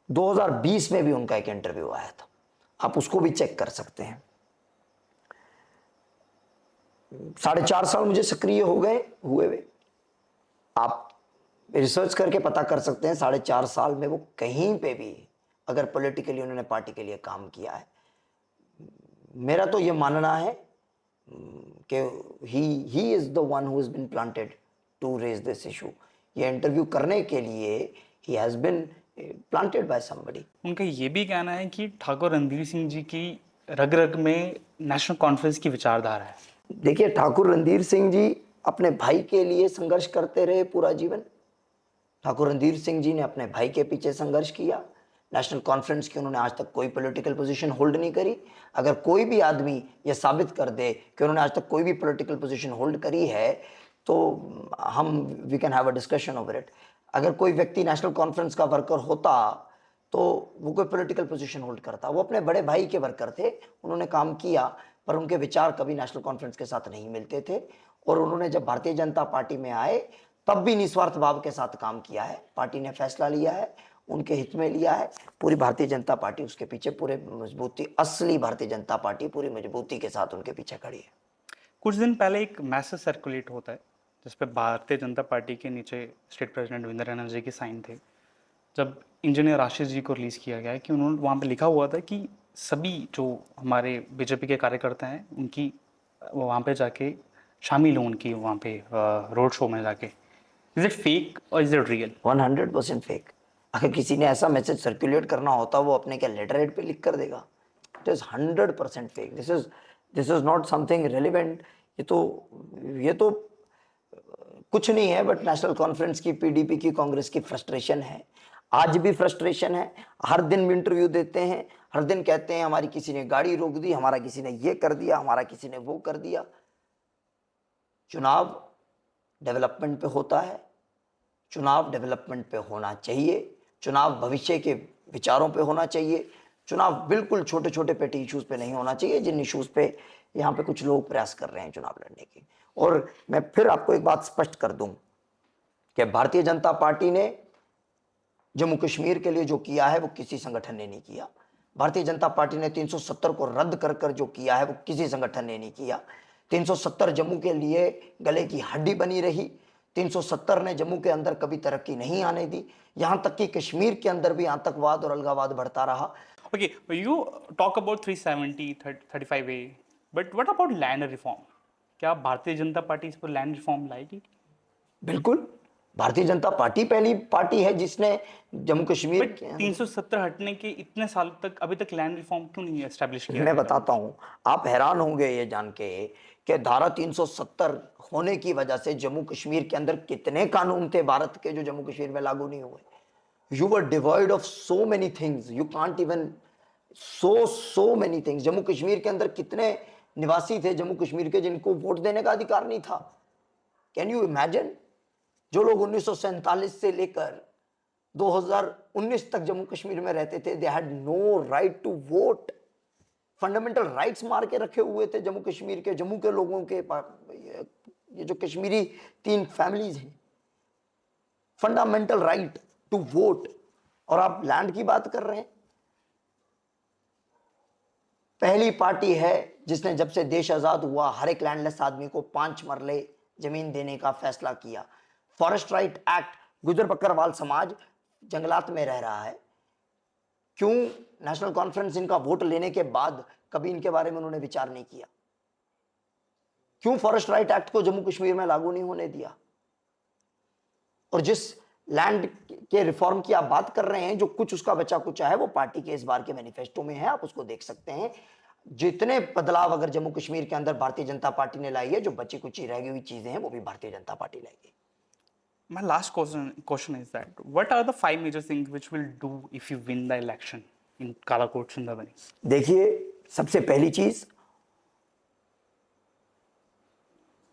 2020 में भी उनका एक इंटरव्यू आया था, आप उसको भी चेक कर सकते हैं। 4.5 साल मुझे सक्रिय हो गए हुए वे, आप रिसर्च करके पता कर सकते हैं 4.5 साल में वो कहीं पे भी अगर पॉलिटिकली उन्होंने पार्टी के लिए काम किया है। मेरा तो ये मानना है कि he is the one who has been planted to raise this issue. ये इंटरव्यू करने के लिए he has been planted by somebody.
उनका ये भी कहना है कि ठाकुर रणधीर सिंह जी की रग रग में नेशनल कॉन्फ्रेंस की विचारधारा है।
देखिए, ठाकुर रणधीर सिंह जी अपने भाई के लिए संघर्ष करते रहे पूरा जीवन। ठाकुर रणधीर सिंह जी ने अपने भाई के पीछे संघर्ष किया। नेशनल कॉन्फ्रेंस की उन्होंने आज तक कोई पॉलिटिकल पोजीशन होल्ड नहीं करी। अगर कोई भी आदमी ये साबित कर दे कि उन्होंने आज तक कोई भी पॉलिटिकल पोजीशन होल्ड करी है तो हम we can have a discussion over it. अगर कोई व्यक्ति नेशनल कॉन्फ्रेंस का वर्कर होता तो वो कोई पॉलिटिकल पोजीशन होल्ड करता। वो अपने बड़े भाई के वर्कर थे, उन्होंने काम किया, पर उनके विचार कभी नेशनल कॉन्फ्रेंस के साथ नहीं मिलते थे। और उन्होंने जब भारतीय जनता पार्टी में आए तब भी निस्वार्थ भाव के साथ काम किया है। पार्टी ने फैसला लिया है, उनके हित में लिया है, पूरी भारतीय जनता पार्टी उसके पीछे पूरे मजबूती, असली भारतीय जनता पार्टी पूरी मजबूती के साथ उनके पीछे खड़ी है।
कुछ दिन पहले एक मैसेज सर्कुलेट होता है जिसपे भारतीय जनता पार्टी के नीचे स्टेट प्रेसिडेंट विंदर रैना जी के साइन थे। जब इंजीनियर आशीष जी को रिलीज़ किया गया है कि उन्होंने वहाँ पे लिखा हुआ था कि सभी जो हमारे बीजेपी के कार्यकर्ता हैं उनकी वहाँ पे जाके शामिल हो, उनकी वहाँ पे रोड शो में जाके। इज इट फेक और इज इट रियल?
100% फेक। अगर किसी ने ऐसा मैसेज सर्कुलेट करना होता वो अपने क्या लेटर हेड पे लिख कर देगा? It is 100% fake. This is not something relevant. ये तो कुछ नहीं है बट नेशनल कॉन्फ्रेंस की, पीडीपी की, कांग्रेस की फ्रस्ट्रेशन है। आज भी फ्रस्ट्रेशन है। हर दिन भी इंटरव्यू देते हैं, हर दिन कहते हैं हमारी किसी ने गाड़ी रोक दी, हमारा किसी ने ये कर दिया, हमारा किसी ने वो कर दिया। चुनाव डेवलपमेंट पे होता है, चुनाव डेवलपमेंट पे होना चाहिए, चुनाव भविष्य के विचारों पे होना चाहिए। चुनाव बिल्कुल छोटे छोटे पेटी इश्यूज पे नहीं होना चाहिए जिन इश्यूज पे यहाँ पे कुछ लोग प्रयास कर रहे हैं चुनाव लड़ने की। और मैं फिर आपको एक बात स्पष्ट कर दूं कि भारतीय जनता पार्टी ने जम्मू कश्मीर के लिए जो किया है वो किसी संगठन ने नहीं किया। भारतीय जनता पार्टी ने 370 को रद्द कर कर जो किया है वो किसी संगठन ने नहीं किया। 370 जम्मू के लिए गले की हड्डी बनी रही। 370 ने जम्मू के अंदर कभी तरक्की नहीं आने दी, यहां तक कि कश्मीर के अंदर भी आतंकवाद और अलगावाद बढ़ता रहा।
Okay, you talk about 370, 35A, but what about land reform? क्या भारतीय जनता पार्टी इस पर लैंड रिफॉर्म लाएगी?
बिल्कुल, भारतीय जनता पार्टी पहली पार्टी है जिसने जम्मू कश्मीर
बट
के अंदर।
370 हटने के इतने साल तक अभी तक लैंड रिफॉर्म क्यों नहीं एस्टेब्लिश किया
मैं
गया?
बताता हूं, आप हैरान होंगे ये जान के कि धारा 370 होने की वजह से जम्मू कश्मीर के अंदर कितने कानून थे भारत के जो जम्मू कश्मीर में लागू नहीं हुए। You were divide of so many things, you can't even so many things. Jammu Kashmir के अंदर कितने निवासी थे जम्मू कश्मीर के जिनको वोट देने का अधिकार नहीं था? Can you imagine? जो लोग 1947 से लेकर 2019 तक जम्मू कश्मीर में रहते थे, they had no right to vote. Fundamental rights मार के रखे हुए थे जम्मू कश्मीर के, जम्मू के लोगों के। ये जो कश्मीरी 3 फैमिलीज हैं, फंडामेंटल राइट टू वोट, और आप लैंड की बात कर रहे हैं। पहली पार्टी है जिसने जब से देश आजाद हुआ हर एक लैंडलेस आदमी को 5 मरले जमीन देने का फैसला किया। फॉरेस्ट राइट एक्ट, गुजर बकरवाल समाज जंगलात में रह रहा है, क्यों नेशनल कॉन्फ्रेंस इनका वोट लेने के बाद कभी इनके बारे में उन्होंने विचार नहीं किया? क्यों फॉरेस्ट राइट एक्ट को जम्मू कश्मीर में लागू नहीं होने दिया? और जिस लैंड के रिफॉर्म की आप बात कर रहे हैं, जो कुछ उसका बचा कुचा है, वो पार्टी के इस बार के मैनिफेस्टो में है, आप उसको देख सकते हैं। जितने बदलाव अगर जम्मू कश्मीर के अंदर भारतीय जनता पार्टी ने लाई है, जो बची कुची रह गई हुई चीजें हैं वो भी भारतीय जनता पार्टी लाएगी।
My last question is that what are the 5 major things which will do if you win the election in Kalakot Sundarbani?
देखिए, सबसे पहली चीज,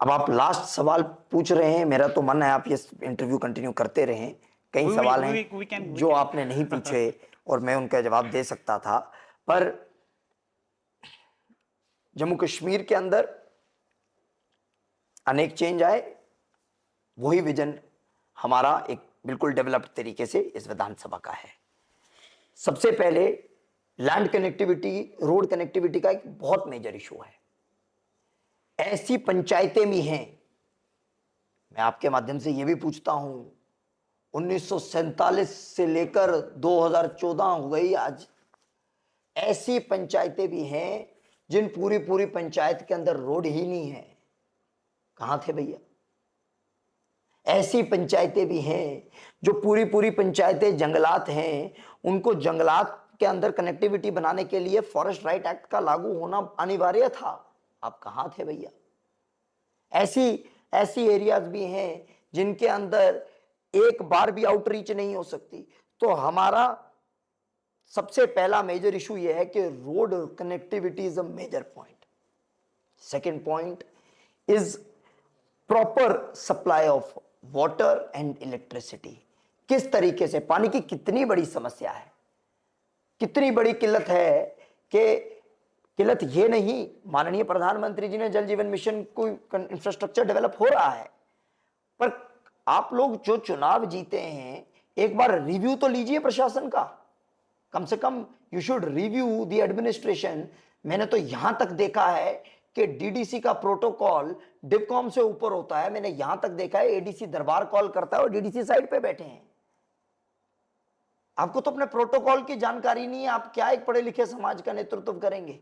अब आप लास्ट सवाल पूछ रहे हैं, मेरा तो मन है आप ये इंटरव्यू कंटिन्यू करते रहें। कई सवाल हैं जो आपने नहीं पूछे और मैं उनका जवाब दे सकता था, पर जम्मू कश्मीर के अंदर अनेक चेंज आए, वही विजन हमारा एक बिल्कुल डेवलप्ड तरीके से इस विधानसभा का है। सबसे पहले लैंड कनेक्टिविटी, रोड कनेक्टिविटी का एक बहुत मेजर इशू है। ऐसी पंचायतें भी हैं, मैं आपके माध्यम से यह भी पूछता हूं, 1947 से लेकर 2014 हो गई आज, ऐसी पंचायतें भी हैं जिन पूरी पूरी पंचायत के अंदर रोड ही नहीं है। कहां थे भैया? ऐसी पंचायतें भी हैं जो पूरी पूरी पंचायतें जंगलात हैं, उनको जंगलात के अंदर कनेक्टिविटी बनाने के लिए फॉरेस्ट राइट एक्ट का लागू होना अनिवार्य था। आप कहां थे भैया? ऐसी एरियाज भी हैं जिनके अंदर एक बार भी आउटरीच नहीं हो सकती। तो हमारा सबसे पहला मेजर इशू यह है कि road connectivity is a major point. Second point is proper supply of water and electricity. किस तरीके से, पानी की कितनी बड़ी समस्या है, कितनी बड़ी किल्लत है कि किल्लत ये नहीं, माननीय प्रधानमंत्री जी ने जल जीवन मिशन को इंफ्रास्ट्रक्चर डेवलप हो रहा है, पर आप लोग जो चुनाव जीते हैं, एक बार रिव्यू तो लीजिए प्रशासन का। कम से कम you should review the administration. मैंने तो यहां तक देखा है कि डीडीसी का प्रोटोकॉल डिवकॉम से ऊपर होता है। मैंने यहां तक देखा है एडीसी दरबार कॉल करता है और डीडीसी साइड पे बैठे हैं। आपको तो अपने प्रोटोकॉल की जानकारी नहीं है, आप क्या एक पढ़े लिखे समाज का नेतृत्व करेंगे?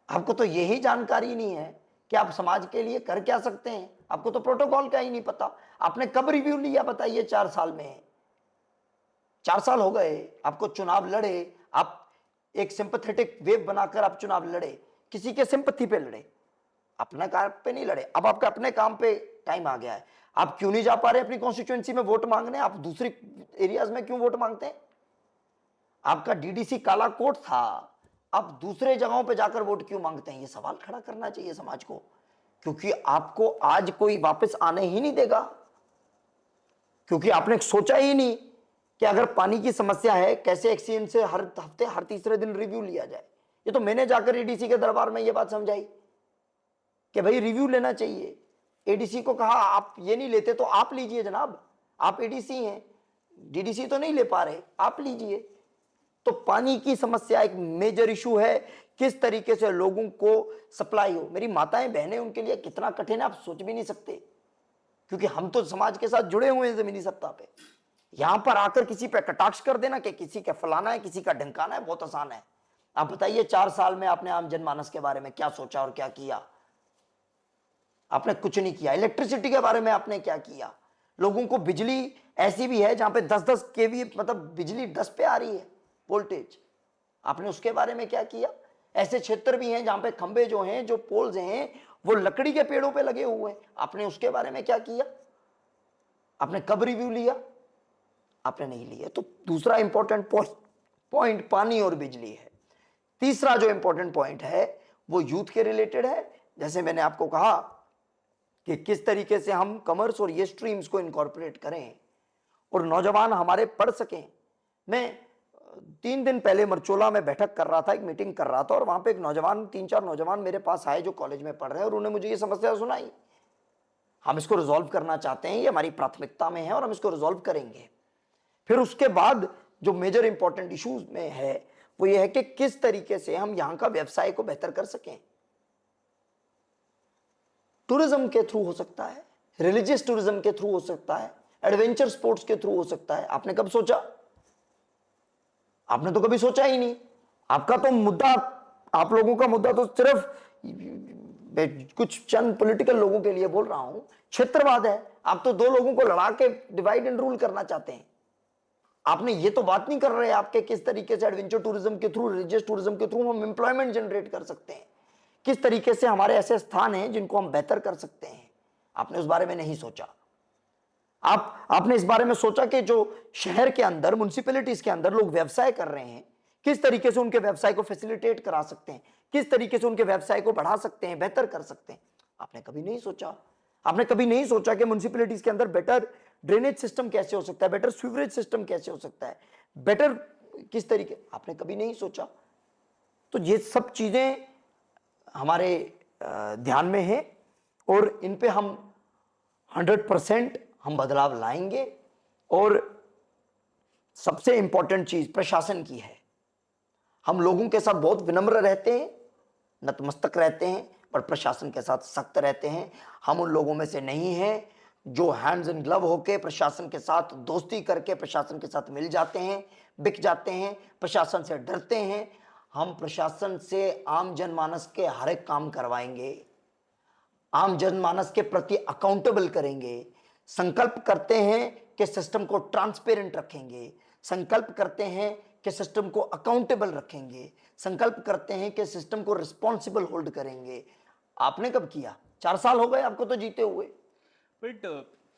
आपको तो यही जानकारी नहीं है कि आप समाज के लिए कर क्या सकते हैं। आपको तो प्रोटोकॉल का ही नहीं पता। आपने कब रिव्यू लिया बताइए? 4 साल में, 4 साल हो गए आपको चुनाव लड़े। आप एक सिंपैथेटिक वेव बनाकर आप चुनाव लड़े, किसी के सिंपैथी पे लड़े, अपने काम पे नहीं लड़े। अब आपका अपने काम पे टाइम आ गया है, आप क्यों नहीं जा पा रहे अपनी कॉन्स्टिट्यूएंसी में वोट मांगने? आप दूसरी एरियाज में क्यों वोट मांगते हैं? आपका डीडीसी काला कोट था, आप दूसरे जगहों पे जाकर वोट क्यों मांगते हैं? ये सवाल खड़ा करना चाहिए समाज को, क्योंकि आपको आज कोई वापस आने ही नहीं देगा। क्योंकि आपने सोचा ही नहीं कि अगर पानी की समस्या है, कैसे एक्सीएन से हर हफ्ते हर तीसरे दिन रिव्यू लिया जाए। ये तो मैंने जाकर एडीसी के दरबार में ये बात समझाई कि भाई रिव्यू लेना चाहिए। एडीसी को कहा आप ये नहीं लेते तो आप लीजिए जनाब, आप एडीसी हैं, डीडीसी तो नहीं ले पा रहे, आप लीजिए। तो पानी की समस्या एक मेजर इशू है, किस तरीके से लोगों को सप्लाई हो। मेरी माताएं बहनें, उनके लिए कितना कठिन है आप सोच भी नहीं सकते। क्योंकि हम तो समाज के साथ जुड़े हुए हैं जमीनी सत्ता पे। यहां पर आकर किसी पे कटाक्ष कर देना कि किसी का फलाना है, किसी का ढंकाना है, बहुत आसान है। आप बताइए 4 साल में आपने आम जनमानस के बारे में क्या सोचा और क्या किया? आपने कुछ नहीं किया। इलेक्ट्रिसिटी के बारे में आपने क्या किया? लोगों को बिजली ऐसी भी है जहां पे 10-10 केवी, मतलब बिजली 10 पे आ रही है वोल्टेज, आपने उसके बारे में क्या किया? ऐसे क्षेत्र भी हैं जहां पे खंबे जो हैं, जो पोल्स हैं, वो लकड़ी के पेड़ों पे लगे हुए हैं, आपने उसके बारे में क्या किया? आपने कब रिव्यू लिया? आपने नहीं लिया। तो दूसरा इंपॉर्टेंट पॉइंट पानी और बिजली है। तीसरा जो इंपॉर्टेंट पॉइंट है वो यूथ के रिलेटेड है। जैसे मैंने आपको कहा कि किस तरीके से हम कॉमर्स और ये स्ट्रीम्स को इनकॉर्पोरेट करें और नौजवान हमारे पढ़ सकें। मैं 3 दिन पहले मरचोला में बैठक कर रहा था, एक मीटिंग कर रहा था, और वहां पे एक नौजवान, 3-4 नौजवान मेरे पास आए जो कॉलेज में पढ़ रहे हैं, और उन्होंने मुझे ये समस्या सुनाई। हम इसको रिजॉल्व करना चाहते हैं, ये हमारी प्राथमिकता में है और हम इसको रिजॉल्व करेंगे। फिर उसके बाद जो मेजर इंपॉर्टेंट इश्यूज में है वो ये है कि किस तरीके से हम यहां का व्यवसाय को बेहतर कर सकें। टूरिज्म के थ्रू हो सकता है, रिलीजियस टूरिज्म के थ्रू हो सकता है, एडवेंचर स्पोर्ट्स के थ्रू हो सकता है। आपने कब सोचा? आपने तो कभी सोचा ही नहीं। आपका तो मुद्दा, आप लोगों का मुद्दा तो सिर्फ, मैं कुछ चंद पॉलिटिकल लोगों के लिए बोल रहा हूं, क्षेत्रवाद है। आप तो 2 लोगों को लड़ा के डिवाइड एंड रूल करना चाहते हैं। आपने ये तो बात नहीं कर रहे आपके किस तरीके से एडवेंचर टूरिज्म के थ्रू, रिलीजियस टूरिज्म के थ्रू हम एम्प्लॉयमेंट जनरेट कर सकते हैं, किस तरीके से हमारे ऐसे स्थान हैं जिनको हम बेहतर कर सकते हैं। आपने उस बारे में नहीं सोचा। आपने इस बारे में सोचा कि जो शहर के अंदर, म्युनिसिपैलिटीज के अंदर लोग व्यवसाय कर रहे हैं, किस तरीके से उनके व्यवसाय को फैसिलिटेट करा सकते हैं, किस तरीके से उनके व्यवसाय को बढ़ा सकते हैं, बेहतर कर सकते हैं। आपने कभी नहीं सोचा। आपने कभी नहीं सोचा कि म्युनिसिपैलिटीज के अंदर बेटर ड्रेनेज सिस्टम कैसे हो सकता है, बेटर सीवरेज सिस्टम कैसे हो सकता है, बेटर किस तरीके, आपने कभी नहीं सोचा। तो ये सब चीजें हमारे ध्यान में है और इन पे हम 100% हम बदलाव लाएंगे। और सबसे इंपॉर्टेंट चीज प्रशासन की है। हम लोगों के साथ बहुत विनम्र रहते हैं, नतमस्तक रहते हैं, पर प्रशासन के साथ सख्त रहते हैं। हम उन लोगों में से नहीं हैं जो हैंड्स इन ग्लव होके प्रशासन के साथ दोस्ती करके प्रशासन के साथ मिल जाते हैं, बिक जाते हैं, प्रशासन से डरते हैं। हम प्रशासन से आम जनमानस के हर एक काम करवाएंगे, आम जनमानस के प्रति अकाउंटेबल करेंगे। संकल्प करते हैं कि सिस्टम को ट्रांसपेरेंट रखेंगे, संकल्प करते हैं कि सिस्टम को अकाउंटेबल रखेंगे, संकल्प करते हैं कि सिस्टम को रिस्पॉन्सिबल होल्ड करेंगे। आपने कब किया? 4 साल हो गए आपको तो जीते हुए।
बट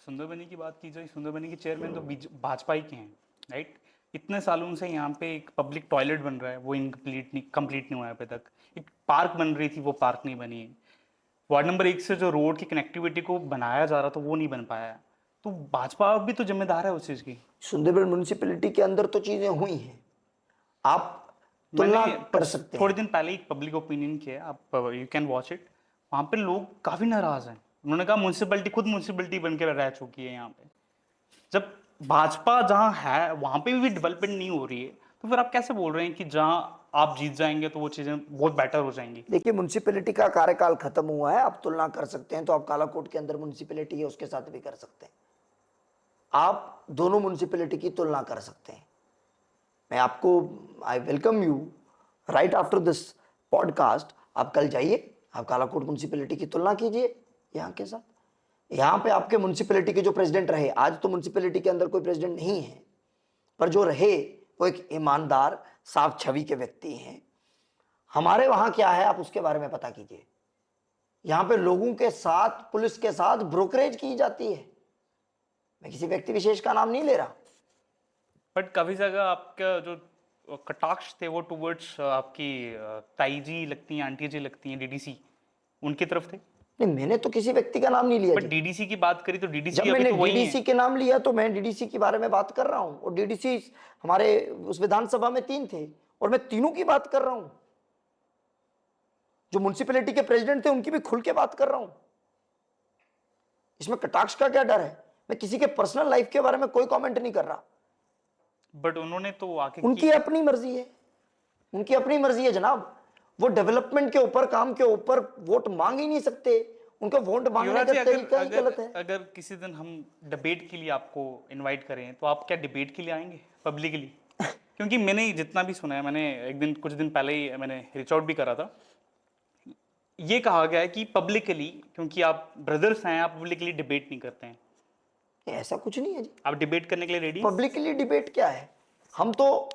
सुंदरबनी की बात की जाए, सुंदरबनी के चेयरमैन तो भाजपा ही के हैं, राइट? इतने सालों से यहाँ पे एक पब्लिक टॉयलेट बन रहा है, वो कंप्लीट नहीं हुआ है अभी तक। एक पार्क बन रही थी, वो पार्क नहीं बनी है। वार्ड नंबर 1 से जो रोड की कनेक्टिविटी को बनाया जा रहा था वो नहीं बन पाया है। तो भाजपा भी तो जिम्मेदार है उस चीज़ की।
सुंदरबन म्युनिसिपैलिटी के अंदर तो चीजें हुई हैं, आप तुलना कर सकते हैं।
थोड़े दिन पहले एक पब्लिक ओपिनियन किया है, आप यू कैन वॉच इट। वहाँ पे लोग काफ़ी नाराज़ हैं। उन्होंने कहा म्यूनसिपैलिटी खुद म्यूनसिपैलिटी बन के रह चुकी है यहाँ पे। जब भाजपा जहाँ है वहाँ पे भी डेवलपमेंट नहीं हो रही है, तो फिर आप कैसे बोल रहे हैं कि जहाँ आप जीत जाएंगे तो वो चीज़ें बहुत बेटर हो जाएंगी?
देखिए, म्युनिसिपैलिटी का कार्यकाल खत्म हुआ है, आप तुलना कर सकते हैं तो आप कालाकोट के अंदर म्युनिसिपैलिटी है उसके साथ भी कर सकते हैं। आप दोनों म्युनिसिपैलिटी की तुलना कर सकते हैं। मैं आपको, I welcome you right after this podcast, आप कल जाइए, आप कालाकोट म्युनिसिपैलिटी की तुलना कीजिए यहाँ के साथ। यहाँ पे आपके म्युनिसिपैलिटी के जो प्रेसिडेंट रहे, आज तो म्युनिसिपैलिटी के अंदर कोई प्रेसिडेंट नहीं है, पर जो रहे वो एक ईमानदार, साफ छवि के व्यक्ति हैं। हमारे वहाँ क्या है आप उसके बारे में पता कीजिए। यहाँ पे लोगों के साथ, पुलिस के साथ ब्रोकरेज की जाती है। मैं किसी व्यक्ति विशेष का नाम नहीं ले रहा।
बट काफ़ी जगह आपका जो कटाक्ष थे वो टुवर्ड्स आपकी ताई जी लगती हैं, आंटी जी लगती हैं, डीडीसी, उनकी तरफ थे।
नहीं, मैंने तो किसी व्यक्ति का नाम नहीं लिया
बट
जी।
डीडीसी की बात करी तो डीडीसी
जब
अभी
मैंने
तो वही है।
डीडीसी के नाम लिया तो मैं डीडीसी के बारे में बात कर रहा हूं, और डीडीसी हमारे उस विधानसभा में 3 थे और मैं तीनों की बात कर रहा हूं। जो म्युनिसिपैलिटी के प्रेसिडेंट थे उनकी भी खुल के बात कर रहा हूं। इसमें कटाक्ष का क्या डर है? मैं किसी के पर्सनल लाइफ के बारे में कोई कमेंट नहीं कर रहा।
बट उन्होंने तो आके
उनकी अपनी मर्जी है, उनकी अपनी मर्जी है जनाब। वो डेवलपमेंट के ऊपर, काम के ऊपर वोट मांग ही नहीं सकते। उनका वोट मांगने
युवराज
का
जी, अगर
तरीका ही गलत है।
अगर अगर किसी दिन हम डिबेट के लिए आपको इनवाइट करें तो आप क्या डिबेट के लिए आएंगे पब्लिकली? क्योंकि मैंने जितना भी सुना है, मैंने एक दिन कुछ दिन पहले ही मैंने रीच आउट भी करा था, ये कहा गया है कि पब्लिकली, क्योंकि आप ब्रदर्स हैं, आप पब्लिकली डिबेट नहीं करते हैं।
ऐसा कुछ नहीं है जी।
आप डिबेट करने के लिए रेडी?
पब्लिकली डिबेट क्या है? हम तो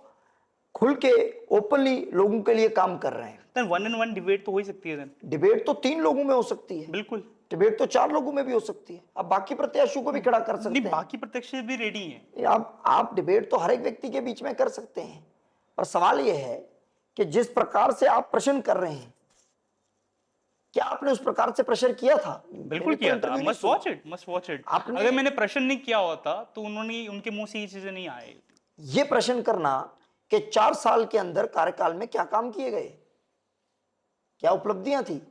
खुल के ओपनली लोगों के लिए काम कर रहे हैं।
देन 1-on-1 डिबेट तो हो ही सकती है। देन
डिबेट तो 3 लोगों में हो सकती है,
बिल्कुल।
डिबेट तो 4 लोगों में भी हो सकती है। आप बाकी प्रत्याशियों को भी खड़ा कर सकते
नहीं,
हैं।
बाकी प्रत्यक्ष भी रेडी हैं।
आप डिबेट तो हर एक व्यक्ति के बीच में कर सकते हैं, पर सवाल यह है कि जिस प्रकार से आप प्रश्न कर रहे हैं, क्या आपने उस प्रकार से प्रश्न किया था?
बिल्कुल
मैंने तो
किया था।
इंटरव्यू नहीं
मस्ट
सुना।
Watch it, must watch it.
आपने
अगर मैंने प्रश्न नहीं किया होता तो उनके मुंह से ये चीजें नहीं आए।
ये प्रश्न करना कि 4 साल के अंदर कार्यकाल में क्या काम किए गए, क्या उपलब्धियां थी।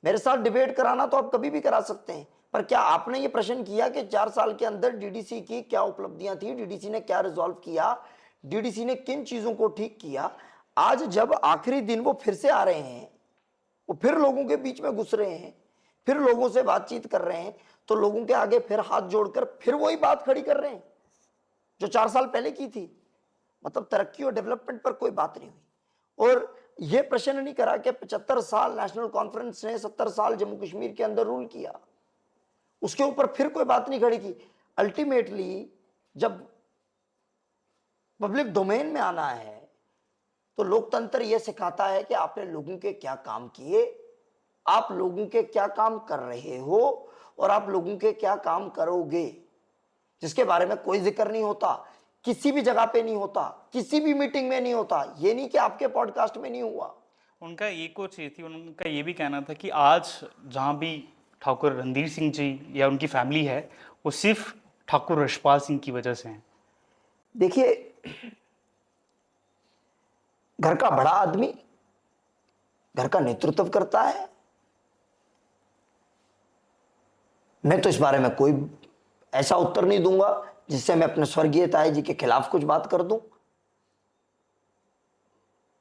मेरे साथ डिबेट कराना तो आप कभी भी करा सकते हैं, पर क्या आपने ये प्रश्न किया कि 4 साल के अंदर डीडीसी की क्या उपलब्धियां थी, डीडीसी ने क्या रिजॉल्व किया, डीडीसी ने किन चीजों को ठीक किया? आज जब आखिरी दिन वो फिर से आ रहे हैं, वो फिर लोगों के बीच में घुस रहे हैं, फिर लोगों से बातचीत कर रहे हैं, तो लोगों के आगे फिर हाथ जोड़कर फिर वही बात खड़ी कर रहे हैं जो 4 साल पहले की थी। मतलब तरक्की और डेवलपमेंट पर कोई बात नहीं हुई। और यह प्रश्न नहीं करा कि 75 साल नेशनल कॉन्फ्रेंस ने 70 साल जम्मू कश्मीर के अंदर रूल किया, उसके ऊपर फिर कोई बात नहीं खड़ी की। अल्टीमेटली जब पब्लिक डोमेन में आना है तो लोकतंत्र यह सिखाता है कि आपने लोगों के क्या काम किए, आप लोगों के क्या काम कर रहे हो, और आप लोगों के क्या काम करोगे, जिसके बारे में कोई जिक्र नहीं होता, किसी भी जगह पे नहीं होता, किसी भी मीटिंग में नहीं होता। ये नहीं कि आपके पॉडकास्ट में नहीं हुआ।
उनका एक और चीज थी, उनका ये भी कहना था कि आज जहां भी ठाकुर रणधीर सिंह जी या उनकी फैमिली है, वो सिर्फ ठाकुर यशपाल सिंह की वजह से हैं।
देखिए, घर का बड़ा आदमी घर का नेतृत्व करता है। मैं तो इस बारे में कोई ऐसा उत्तर नहीं दूंगा जिससे मैं अपने स्वर्गीय ताई जी के खिलाफ कुछ बात कर दूं,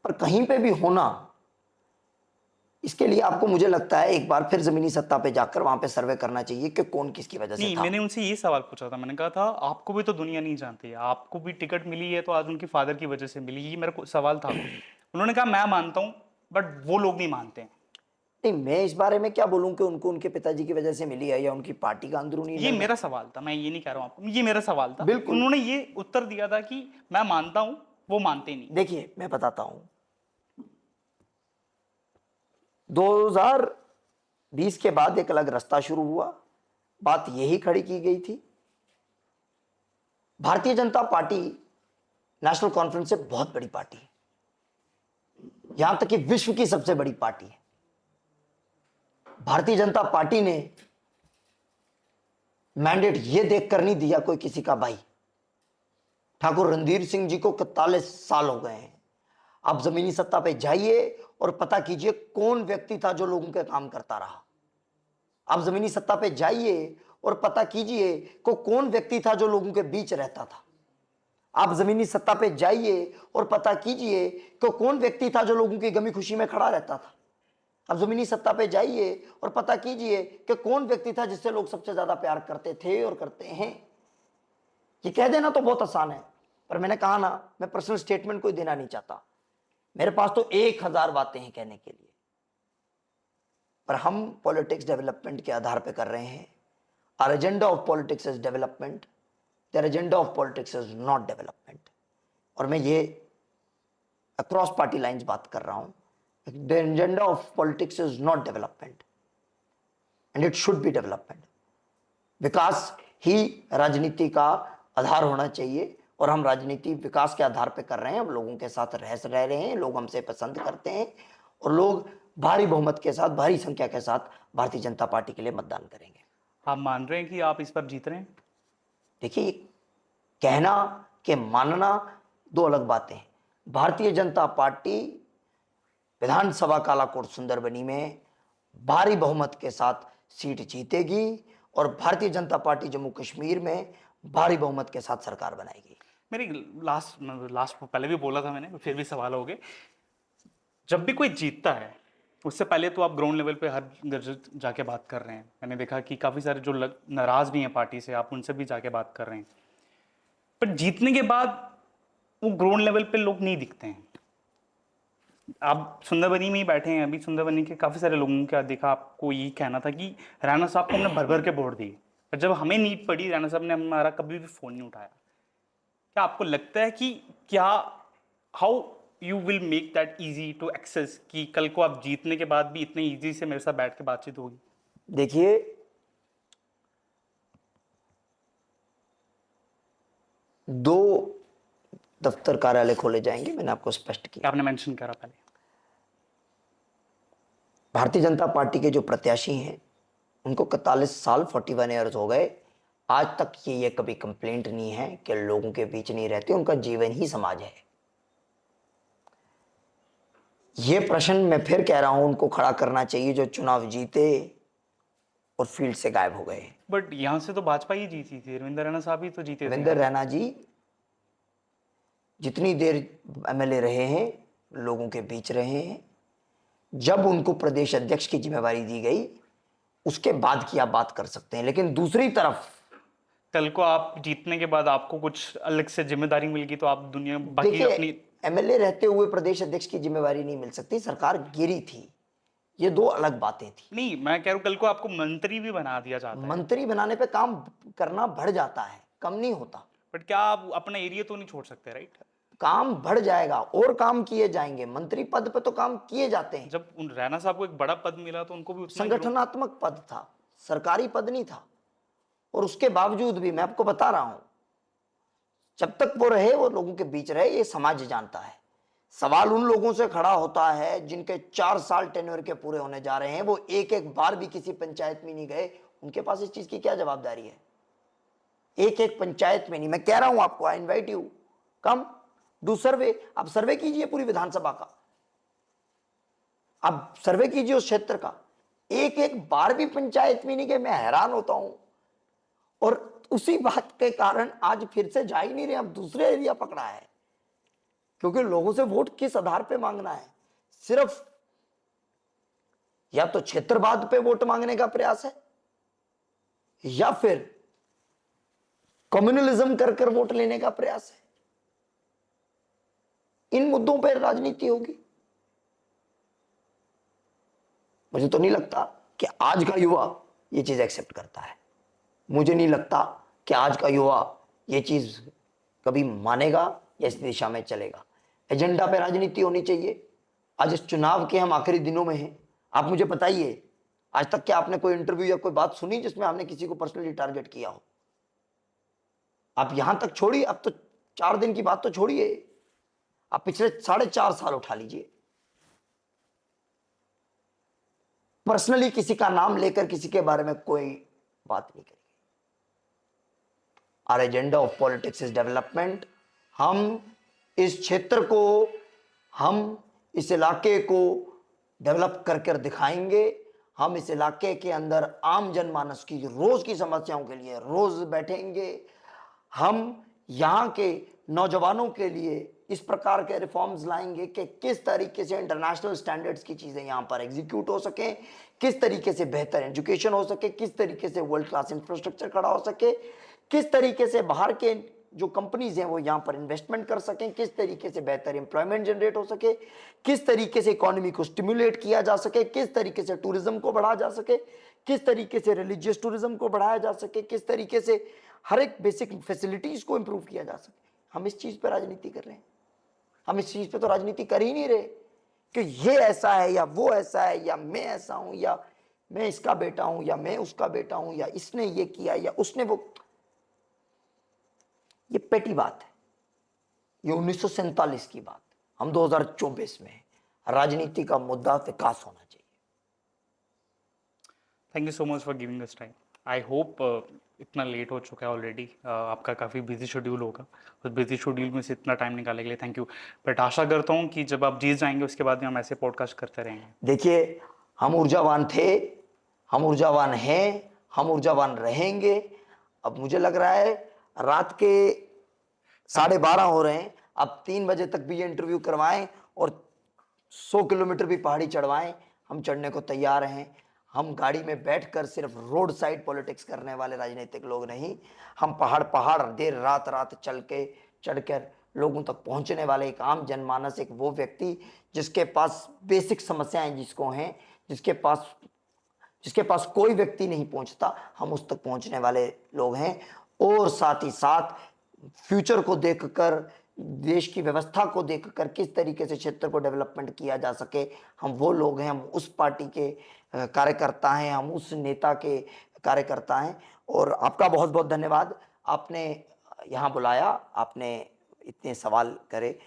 पर कहीं पे भी होना, इसके लिए आपको, मुझे लगता है, एक बार फिर जमीनी सत्ता पे जाकर वहां पे सर्वे करना चाहिए कि कौन किसकी वजह से
नहीं,
था।
मैंने उनसे ये सवाल पूछा था, मैंने कहा था आपको भी तो दुनिया नहीं जानती है, आपको भी टिकट मिली है तो आज उनके फादर की वजह से मिली, ये मेरा सवाल था। उन्होंने कहा मैं मानता हूँ, बट वो लोग नहीं मानते हैं।
नहीं, मैं इस बारे में क्या बोलूं कि उनको उनके पिताजी की वजह से मिली है या उनकी पार्टी का अंदरूनी
ये
निर्णय।
मेरा सवाल था, मैं ये नहीं कह रहा हूँ आपको, ये मेरा सवाल था।
बिल्कुल।
उन्होंने ये उत्तर दिया था कि मैं मानता हूँ, वो मानते नहीं।
देखिए, मैं बताता हूं, 2020 के बाद एक अलग रास्ता शुरू हुआ। बात यही खड़ी की गई थी, Bharatiya Janata party national conference से बहुत बड़ी पार्टी है, यहां तक कि विश्व की सबसे बड़ी पार्टी है। भारतीय जनता पार्टी ने मैंडेट यह देखकर नहीं दिया कोई किसी का भाई। ठाकुर रणधीर सिंह जी को 41 साल हो गए हैं। आप जमीनी सत्ता पे जाइए और पता कीजिए कौन व्यक्ति था जो लोगों के काम करता रहा। आप जमीनी सत्ता पे जाइए और पता कीजिए को कौन व्यक्ति था जो लोगों के बीच रहता था। आप जमीनी सत्ता पे जाइए और पता कीजिए कि कौन व्यक्ति था जो लोगों की गमी खुशी में खड़ा रहता था। आप जमीनी सत्ता पे जाइए और पता कीजिए कि कौन व्यक्ति था जिससे लोग सबसे ज्यादा प्यार करते थे और करते हैं। ये कह देना तो बहुत आसान है, पर मैंने कहा ना, मैं पर्सनल स्टेटमेंट कोई देना नहीं चाहता। मेरे पास तो 1000 बातें हैं कहने के लिए, पर हम पॉलिटिक्स डेवलपमेंट के आधार पे कर रहे हैं। Our agenda of politics is development, their agenda of politics is not development. और मैं ये अक्रॉस पार्टी लाइंस बात कर रहा हूं। The agenda of politics is not development and it should be development. विकास ही राजनीति का आधार होना चाहिए, और हम राजनीति विकास के आधार पर कर रहे हैं। हम लोगों के साथ रह रहे हैं, लोग हमसे पसंद करते हैं, और लोग भारी बहुमत के साथ, भारी संख्या के साथ भारतीय जनता पार्टी के लिए मतदान करेंगे।
आप मान रहे हैं कि आप इस पर जीत रहे हैं?
देखिए, कहना कि मानना दो अलग बातें हैं। भारतीय जनता पार्टी विधानसभा कालाकोट सुंदरबनी में भारी बहुमत के साथ सीट जीतेगी, और भारतीय जनता पार्टी जम्मू कश्मीर में भारी बहुमत के साथ सरकार बनाएगी।
मेरी लास्ट पहले भी बोला था मैंने, फिर भी सवाल हो गए। जब भी कोई जीतता है उससे पहले तो आप ग्राउंड लेवल पे हर घर जाके बात कर रहे हैं। मैंने देखा कि काफ़ी सारे जो नाराज़ भी हैं पार्टी से, आप उनसे भी जाके बात कर रहे हैं। पर जीतने के बाद वो ग्राउंड लेवल पे लोग नहीं दिखते हैं। आप सुंदरबनी में ही बैठे हैं, अभी सुंदरबनी के काफ़ी सारे लोगों का देखा, आपको यही कहना था कि राणा साहब को हमने भर भर के वोट दी, पर जब हमें नीड पड़ी राणा साहब ने हमारा कभी भी फ़ोन नहीं उठाया। क्या आपको लगता है कि क्या how you will make that easy to access कि कल को आप जीतने के बाद भी इतने इजी से मेरे साथ बैठ के बातचीत होगी?
देखिए, दो दफ्तर कार्यालय खोले जाएंगे, मैंने आपको स्पष्ट किया।
आपने मेंशन करा पहले।
भारतीय जनता पार्टी के जो प्रत्याशी हैं उनको 41 साल 41 ईयर्स हो गए, आज तक ये कभी कंप्लेंट नहीं है कि लोगों के बीच नहीं रहते, उनका जीवन ही समाज है। ये प्रश्न मैं फिर कह रहा हूं उनको खड़ा करना चाहिए जो चुनाव जीते और फील्ड से गायब हो गए।
बट यहां से तो भाजपा ही जीती थी, रविंद्र रैना साहब ही तो जीते थे
रविंद्र
यहाँ।
रैना जी जितनी देर एमएलए रहे हैं, लोगों के बीच रहे हैं, जब उनको प्रदेश अध्यक्ष की जिम्मेवारी दी गई उसके बाद की आप बात कर सकते हैं। लेकिन दूसरी तरफ
कल को आप जीतने के बाद आपको कुछ अलग से जिम्मेदारी मिल गई तो आप दुनिया बाकी
देखिए,
अपनी।
एमएलए रहते हुए प्रदेश अध्यक्ष की जिम्मेवारी नहीं मिल सकती, सरकार गिरी थी, ये दो अलग बातें थी।
नहीं, मैं कह रहा हूं कल को आपको मंत्री भी बना दिया जाता है,
मंत्री बनाने पे काम करना बढ़ जाता है, कम नहीं होता।
बट क्या आप अपना एरिया तो नहीं छोड़ सकते, राइट?
काम बढ़ जाएगा और काम किए जाएंगे, मंत्री पद पे तो काम किए जाते हैं।
जब उन रैना साहब को एक बड़ा पद मिला तो उनको भी उतना ही लोग।
संगठनात्मक पद था, सरकारी पद नहीं था, और उसके बावजूद भी मैं आपको बता रहा हूं, जब तक वो रहे, वो लोगों के बीच रहे, ये समाज जानता है। सवाल उन लोगों से खड़ा होता है जिनके 4 साल टेन्योर के पूरे होने जा रहे हैं, वो एक एक बार भी किसी पंचायत में नहीं गए, उनके पास इस चीज की क्या जवाबदारी है? एक एक पंचायत में नहीं, मैं कह रहा हूं आपको, I invite you, come do survey. आप सर्वे कीजिए पूरी विधानसभा का, आप सर्वे कीजिए उस क्षेत्र का, एक एक बार भी पंचायत में नहीं गए, मैं हैरान होता हूं। और उसी बात के कारण आज फिर से जा ही नहीं रहे, अब दूसरे एरिया पकड़ा है, क्योंकि लोगों से वोट किस आधार पे मांगना है? सिर्फ या तो क्षेत्रवाद पे वोट मांगने का प्रयास है, या फिर कम्युनलिज्म कर कर वोट लेने का प्रयास है। इन मुद्दों पर राजनीति होगी। मुझे तो नहीं लगता कि आज का युवा ये चीज एक्सेप्ट करता है, मुझे नहीं लगता कि आज का युवा ये चीज कभी मानेगा या इस दिशा में चलेगा। एजेंडा पे राजनीति होनी चाहिए। आज इस चुनाव के हम आखिरी दिनों में हैं। आप मुझे बताइए, आज तक क्या आपने कोई इंटरव्यू या कोई बात सुनी जिसमें आपने किसी को पर्सनली टारगेट किया हो? आप यहां तक छोड़िए, अब तो 4 दिन की बात तो छोड़िए, आप पिछले 4.5 साल उठा लीजिए, पर्सनली किसी का नाम लेकर किसी के बारे में कोई बात नहीं करेगी। Our agenda of politics is development. हम इस क्षेत्र को, हम इस इलाके को डेवलप कर कर दिखाएंगे। हम इस इलाके के अंदर आम जनमानस की रोज की समस्याओं के लिए रोज बैठेंगे। हम यहाँ के नौजवानों के लिए इस प्रकार के रिफॉर्म्स लाएंगे कि किस तरीके से इंटरनेशनल स्टैंडर्ड्स की चीजें यहाँ पर एग्जीक्यूट हो सके, किस तरीके से बेहतर एजुकेशन हो सके, किस तरीके से वर्ल्ड क्लास इंफ्रास्ट्रक्चर खड़ा हो सके, किस तरीके से बाहर के जो कंपनीज हैं वो यहाँ पर इन्वेस्टमेंट कर सकें, किस तरीके से बेहतर एम्प्लॉयमेंट जनरेट हो सके, किस तरीके से इकोनॉमी को स्टिमुलेट किया जा सके, किस तरीके से टूरिज्म को बढ़ाया जा सके, किस तरीके से रिलीजियस टूरिज्म को बढ़ाया जा सके, किस तरीके से हर एक बेसिक फैसिलिटीज को इंप्रूव किया जा सके। हम इस चीज पर राजनीति कर रहे हैं। हम इस चीज पे तो राजनीति कर ही नहीं रहे कि ये ऐसा है या वो ऐसा है, या मैं ऐसा हूं या मैं इसका बेटा हूं या मैं उसका बेटा हूं, या इसने ये किया या उसने वो। ये पेटी बात है, ये 1947 की बात। हम 2024 में हैं। राजनीति का मुद्दा विकास होना चाहिए।
Thank you so much for giving us time. I hope इतना लेट हो चुका है ऑलरेडी, आपका काफ़ी बिजी शेड्यूल होगा, उस बिजी शेड्यूल में से इतना टाइम निकालने के लिए थैंक यू। बट आशा करता हूँ कि जब आप जीत जाएंगे उसके बाद भी हम ऐसे पॉडकास्ट करते रहेंगे।
देखिए, हम ऊर्जावान थे, हम ऊर्जावान हैं, हम ऊर्जावान रहेंगे। अब मुझे लग रहा है रात के 12:30 हो रहे हैं, अब 3 बजे तक भी ये इंटरव्यू करवाएं और 100 किलोमीटर भी पहाड़ी चढ़वाएं, हम हम चढ़ने को तैयार हैं। हम गाड़ी में बैठकर सिर्फ रोड साइड पॉलिटिक्स करने वाले राजनीतिक लोग नहीं, हम पहाड़ पहाड़ देर रात रात चढ़कर लोगों तक पहुंचने वाले एक आम जनमानस, एक वो व्यक्ति जिसके पास बेसिक समस्याएं जिसको हैं, जिसके पास कोई व्यक्ति नहीं पहुंचता, हम उस तक पहुंचने वाले लोग हैं। और साथ ही साथ फ्यूचर को देखकर, देश की व्यवस्था को देखकर किस तरीके से क्षेत्र को डेवलपमेंट किया जा सके, हम वो लोग हैं, हम उस पार्टी के कार्यकर्ता हैं, हम उस नेता के कार्यकर्ता हैं। और आपका बहुत बहुत धन्यवाद, आपने यहाँ बुलाया, आपने इतने सवाल करे।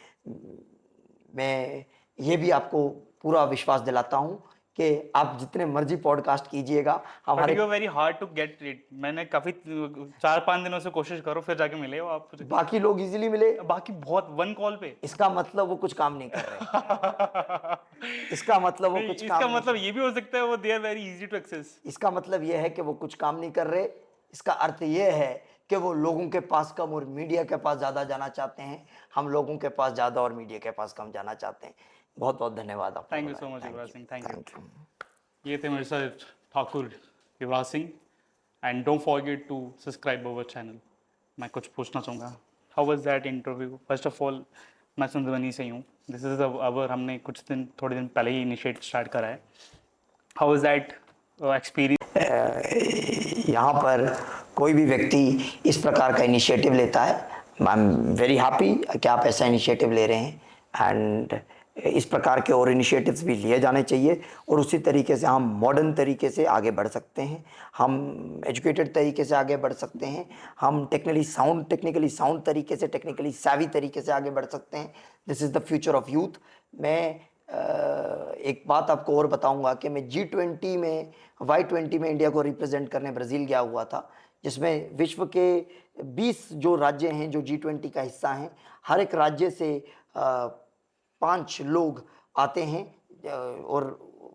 मैं ये भी आपको पूरा विश्वास दिलाता हूँ कि आप जितने मर्जी पॉडकास्ट कीजिएगा,
बट
हमारे
you are very hard to get it. मैंने काफी 4-5 दिनों से कोशिश करो फिर जाके मिले हो आप।
बाकी लोग इजीली मिले,
बाकी बहुत वन कॉल पे।
इसका मतलब वो कुछ काम नहीं कर रहे। इसका मतलब वो
नहीं,
कुछ
इसका
काम
मतलब ये भी हो सकता है वो they are very easy to access.
इसका मतलब ये है कि वो कुछ काम नहीं कर रहे। इसका अर्थ ये है कि वो लोगों के पास कम और मीडिया के पास ज़्यादा जाना चाहते हैं। हम लोगों के पास ज़्यादा और मीडिया के पास कम जाना चाहते हैं। बहुत बहुत धन्यवाद आपने
थैंक यू सो
बुलाया।
Much Yuvraj Singh, thank
thank you.
You. ये थे मेरे साथ Thakur Yuvraj Singh. And don't forget to subscribe our channel. मैं कुछ पूछना चाहूँगा, how was that interview? First of all मैं संजवनी से ही हूँ। दिस इज अवर, हमने थोड़े दिन पहले ही इनिशिएट स्टार्ट करा है। How was that experience?
यहाँ पर कोई भी व्यक्ति इस प्रकार का इनिशिएटिव लेता है, आई एम वेरी हैप्पी कि आप ऐसा इनिशिएटिव ले रहे हैं। एंड इस प्रकार के और इनिशिएटिव्स भी लिए जाने चाहिए, और उसी तरीके से हम मॉडर्न तरीके से आगे बढ़ सकते हैं, हम एजुकेटेड तरीके से आगे बढ़ सकते हैं, हम टेक्निकली साउंड तरीके से, टेक्निकली savvy तरीके से आगे बढ़ सकते हैं। This is the future of youth. मैं एक बात आपको और बताऊंगा कि मैं G20 में, Y20 में इंडिया को रिप्रेजेंट करने ब्राज़ील गया हुआ था, जिसमें विश्व के 20 जो राज्य हैं जो G20 का हिस्सा हैं, हर एक राज्य से 5 लोग आते हैं, और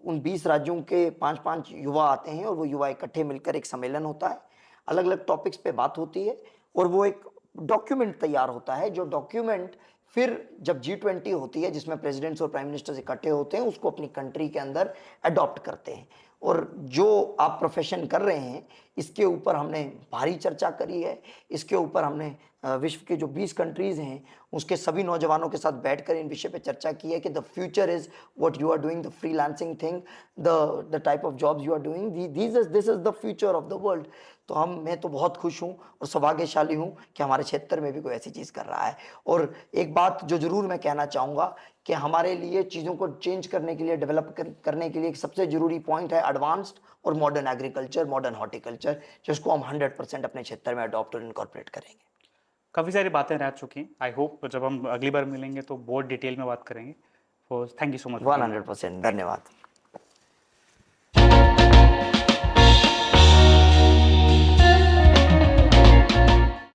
उन 20 राज्यों के 5-5 युवा आते हैं, और वो युवा इकट्ठे मिलकर एक सम्मेलन होता है, अलग अलग टॉपिक्स पे बात होती है, और वो एक डॉक्यूमेंट तैयार होता है, जो डॉक्यूमेंट फिर जब G20 होती है जिसमें प्रेसिडेंट्स और प्राइम मिनिस्टर्स इकट्ठे होते हैं, उसको अपनी कंट्री के अंदर अडॉप्ट करते हैं। और जो आप प्रोफेशन कर रहे हैं, इसके ऊपर हमने भारी चर्चा करी है। इसके ऊपर हमने विश्व के जो 20 कंट्रीज़ हैं उसके सभी नौजवानों के साथ बैठकर इन विषय पे चर्चा की है कि the future is what you are doing, the freelancing thing, the type of jobs you are doing, this is the future of the world. तो मैं तो बहुत खुश हूँ और सौभाग्यशाली हूँ कि हमारे क्षेत्र में भी कोई ऐसी चीज़ कर रहा है। और एक बात जो ज़रूर मैं कहना चाहूँगा कि हमारे लिए चीज़ों को चेंज करने के लिए, डेवलप करने के लिए एक सबसे ज़रूरी पॉइंट है एडवांस्ड और मॉडर्न एग्रीकल्चर, मॉडर्न हॉर्टिकल्चर, जिसको हम 100% अपने क्षेत्र में अडॉप्ट और इनकॉर्पोरेट करेंगे।
काफ़ी सारी बातें रह चुकी हैं। आई होप जब हम अगली बार मिलेंगे तो बहुत डिटेल में बात करेंगे। Thank you so much.
100% धन्यवाद।